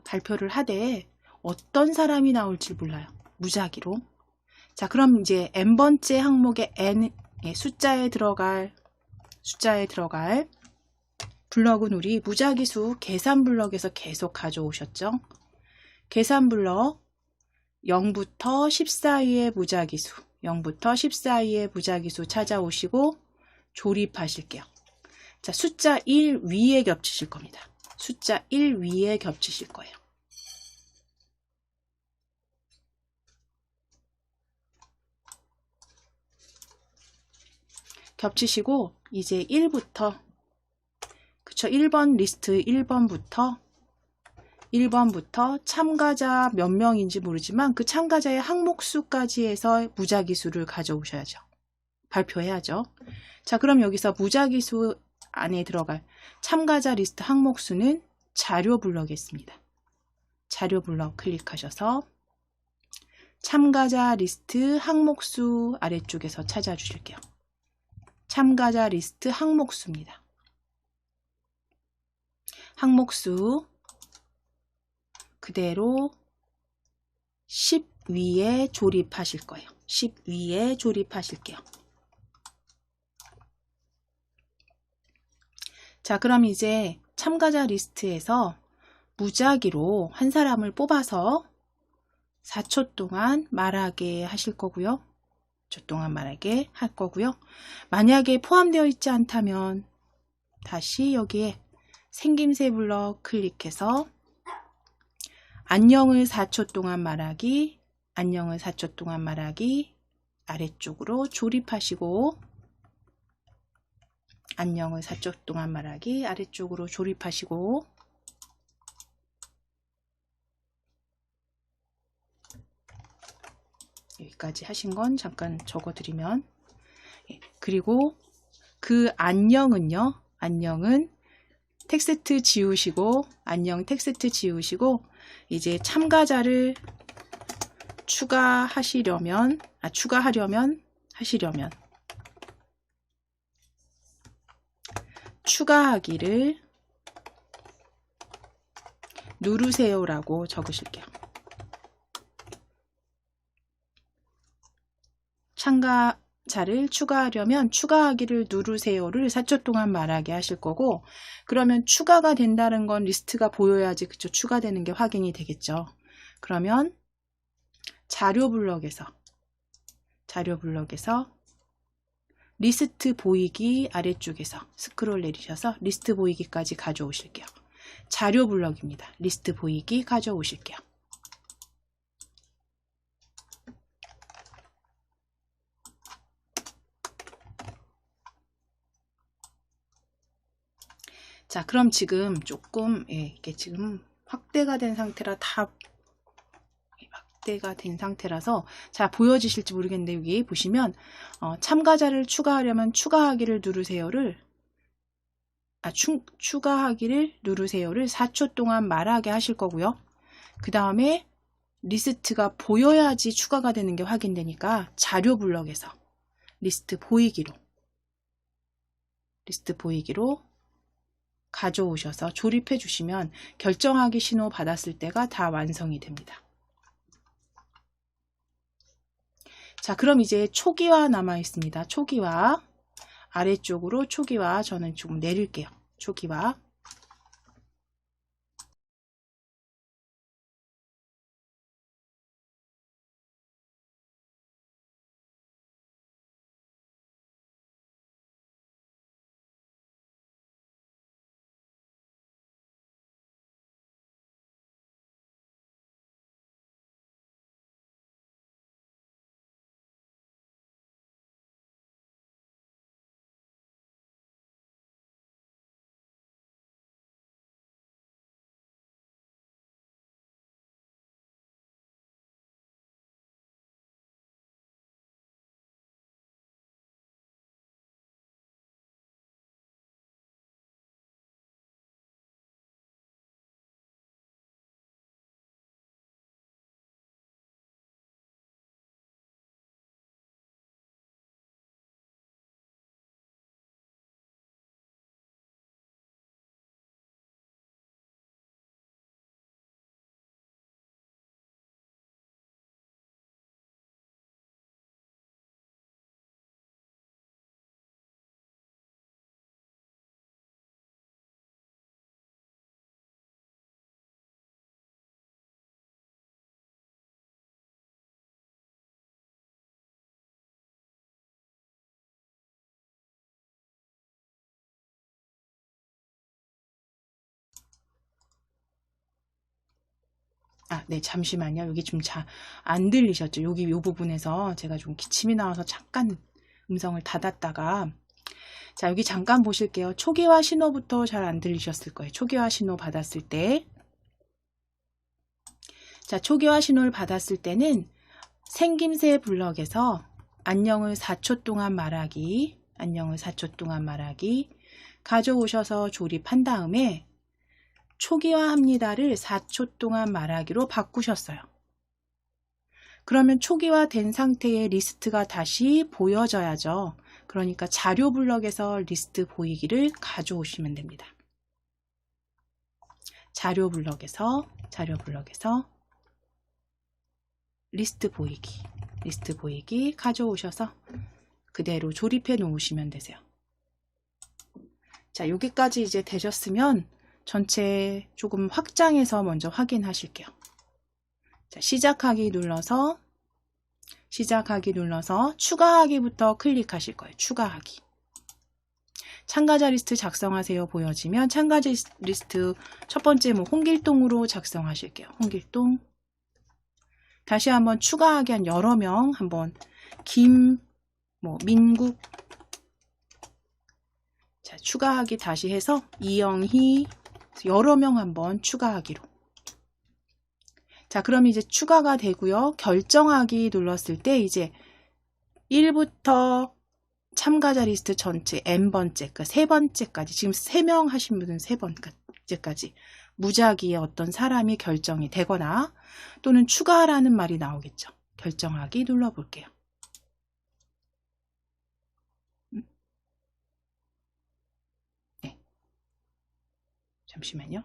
[SPEAKER 1] 발표를 하되 어떤 사람이 나올지 몰라요. 무작위로. 자, 그럼 이제 n번째 항목의 n 숫자에 들어갈 블럭은 우리 무작위수 계산 블럭에서 계속 가져오셨죠. 계산 블럭 0부터 10 사이의 무작위수 0부터 10 사이의 무작위수 찾아오시고 조립하실게요. 자, 숫자 1 위에 겹치실 겁니다. 숫자 1 위에 겹치실 거예요. 겹치시고 이제 1부터 그쵸 1번 리스트 1번부터 참가자 몇 명인지 모르지만 그 참가자의 항목수까지 해서 무작위수를 가져오셔야죠. 발표해야죠. 자, 그럼 여기서 무작위수 안에 들어갈 참가자 리스트 항목수는 자료 블럭에 있습니다. 자료 블럭 클릭하셔서 참가자 리스트 항목수 아래쪽에서 찾아주실게요. 참가자 리스트 항목수입니다. 항목수 그대로 10 위에 조립하실 거예요. 10 위에 조립하실게요. 자, 그럼 이제 참가자 리스트에서 무작위로 한 사람을 뽑아서 4초 동안 말하게 하실 거고요. 4초 동안 말하게 할 거고요. 만약에 포함되어 있지 않다면 다시 여기에 생김새 블럭 클릭해서 안녕을 4초 동안 말하기, 안녕을 4초 동안 말하기 아래쪽으로 조립하시고 안녕을 4초 동안 말하기 아래쪽으로 조립하시고 여기까지 하신 건 잠깐 적어드리면 그리고 그 안녕은요. 안녕은 텍스트 지우시고 안녕 텍스트 지우시고 이제 참가자를 추가하려면 추가하기를 누르세요라고 적으실게요. 참가자를 추가하려면 추가하기를 누르세요를 4초 동안 말하게 하실 거고 그러면 추가가 된다는 건 리스트가 보여야지 그쵸 추가되는 게 확인이 되겠죠. 그러면 자료 블럭에서 리스트 보이기 아래쪽에서 스크롤 내리셔서 리스트 보이기까지 가져오실게요. 자료 블럭입니다. 리스트 보이기 가져오실게요. 자, 그럼 지금 조금 이게 지금 확대가 된 상태라 잘 보여지실지 모르겠는데 여기 보시면 참가자를 추가하려면 추가하기를 누르세요를 추가하기를 누르세요를 4초 동안 말하게 하실 거고요. 그 다음에 리스트가 보여야지 추가가 되는 게 확인되니까 자료 블럭에서 리스트 보이기로 가져오셔서 조립해 주시면 결정하기 신호 받았을 때가 다 완성이 됩니다. 자, 그럼 이제 초기화 남아 있습니다. 초기화 아래쪽으로 초기화 저는 조금 내릴게요. 초기화 네, 잠시만요. 여기 좀 안 들리셨죠? 여기 요 부분에서 제가 좀 기침이 나와서 잠깐 음성을 닫았다가, 자, 여기 잠깐 보실게요. 초기화 신호부터 잘 안 들리셨을 거예요. 초기화 신호 받았을 때. 자, 초기화 신호를 받았을 때는 생김새 블럭에서 안녕을 4초 동안 말하기, 안녕을 4초 동안 말하기 가져오셔서 조립한 다음에 초기화합니다를 4초 동안 말하기로 바꾸셨어요. 그러면 초기화된 상태의 리스트가 다시 보여져야죠. 그러니까 자료 블럭에서 리스트 보이기를 가져오시면 됩니다. 자료 블럭에서 리스트 보이기 가져오셔서 그대로 조립해 놓으시면 되세요. 자, 여기까지 이제 되셨으면 전체 조금 확장해서 먼저 확인하실게요. 자, 시작하기 눌러서 추가하기부터 클릭하실 거예요. 추가하기. 참가자 리스트 작성하세요 보여지면 참가자 리스트 첫 번째 홍길동으로 작성하실게요. 홍길동. 다시 한번 추가하기 한 여러 명 한번 민국. 자, 추가하기 다시 해서 이영희 여러 명 한번 추가하기로. 자, 그럼 이제 추가가 되고요. 결정하기 눌렀을 때 이제 1부터 참가자 리스트 전체 n번째, 그러니까 3번째까지, 지금 3명 하신 분은 3번째까지 무작위의 어떤 사람이 결정이 되거나 또는 추가라는 말이 나오겠죠. 결정하기 눌러볼게요. 네. 잠시만요.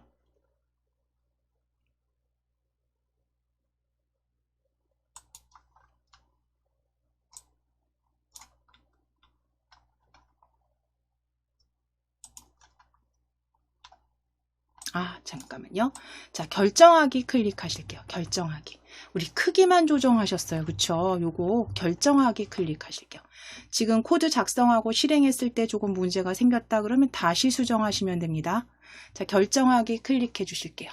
[SPEAKER 1] 잠깐만요. 자, 결정하기 클릭하실게요. 결정하기. 우리 크기만 조정하셨어요. 그쵸? 요거 결정하기 클릭하실게요. 지금 코드 작성하고 실행했을 때 조금 문제가 생겼다 그러면 다시 수정하시면 됩니다. 자, 결정하기 클릭해 주실게요.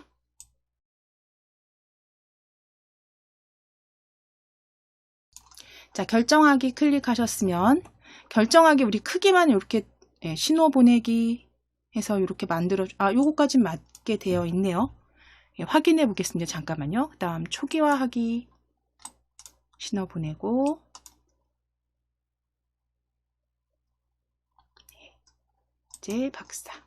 [SPEAKER 1] 자, 결정하기 클릭하셨으면 결정하기 우리 크기만 이렇게 신호 보내기 해서 이렇게 요거까지 맞게 되어 있네요. 확인해 보겠습니다. 잠깐만요. 그 다음 초기화하기 신호 보내고 이제 박사.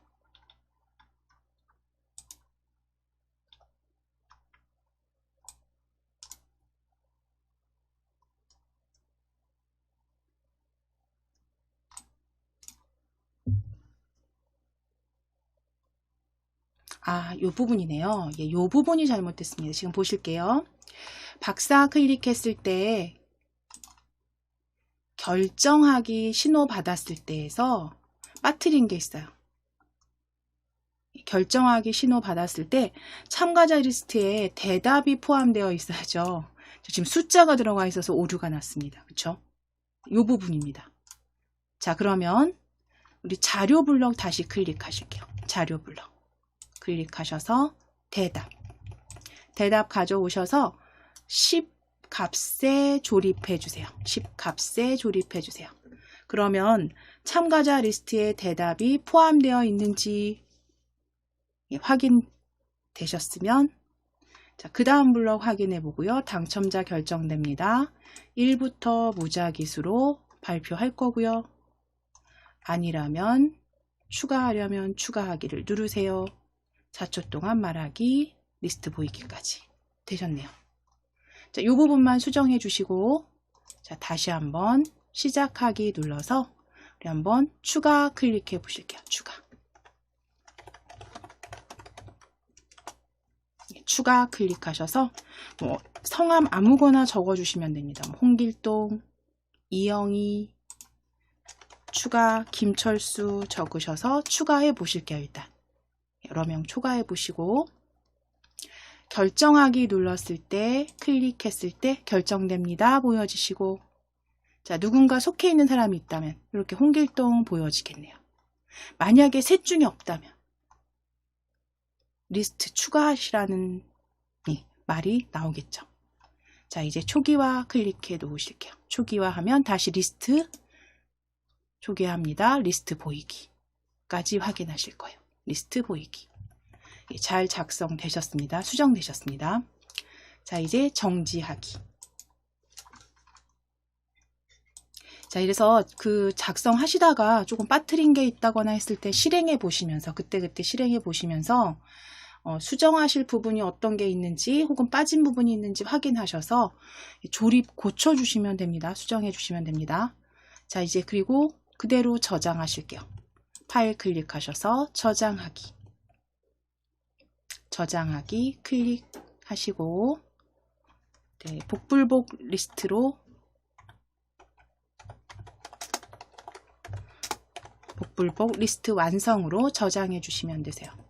[SPEAKER 1] 요 부분이네요. 요 부분이 잘못됐습니다. 지금 보실게요. 박사 클릭했을 때 결정하기 신호 받았을 때에서 빠뜨린 게 있어요. 결정하기 신호 받았을 때 참가자 리스트에 대답이 포함되어 있어야죠. 지금 숫자가 들어가 있어서 오류가 났습니다. 그쵸? 요 부분입니다. 자, 그러면 우리 자료 블럭 다시 클릭하실게요. 자료 블럭 클릭하셔서 대답 가져오셔서 10 값에 조립해 주세요. 10 값에 조립해 주세요. 그러면 참가자 리스트에 대답이 포함되어 있는지 확인되셨으면 자, 그 다음 블럭 확인해 보고요. 당첨자 결정됩니다. 1부터 무작위수로 발표할 거고요. 아니라면 추가하려면 추가하기를 누르세요. 4초 동안 말하기, 리스트 보이기까지 되셨네요. 자, 이 부분만 수정해 주시고 자, 다시 한번 시작하기 눌러서 우리 한번 추가 클릭해 보실게요. 추가 클릭하셔서 성함 아무거나 적어주시면 됩니다. 홍길동, 이영희, 추가, 김철수 적으셔서 추가해 보실게요. 일단 여러 명 추가해 보시고 결정하기 눌렀을 때 클릭했을 때 결정됩니다 보여지시고 자, 누군가 속해 있는 사람이 있다면 이렇게 홍길동 보여지겠네요. 만약에 셋 중에 없다면 리스트 추가하시라는 말이 나오겠죠. 자, 이제 초기화 클릭해 놓으실게요. 초기화하면 다시 리스트 초기화합니다. 리스트 보이기까지 확인하실 거예요. 리스트 보이기. 잘 작성되셨습니다. 수정되셨습니다. 자, 이제 정지하기. 자, 이래서 그 작성하시다가 조금 빠뜨린 게 있다거나 했을 때 실행해 보시면서 그때그때 실행해 보시면서 수정하실 부분이 어떤 게 있는지 혹은 빠진 부분이 있는지 확인하셔서 조립 고쳐주시면 됩니다. 수정해 주시면 됩니다. 자, 이제 그리고 그대로 저장하실게요. 파일 클릭하셔서 저장하기. 저장하기 클릭하시고 네, 복불복 리스트로 복불복 리스트 완성으로 저장해 주시면 되세요.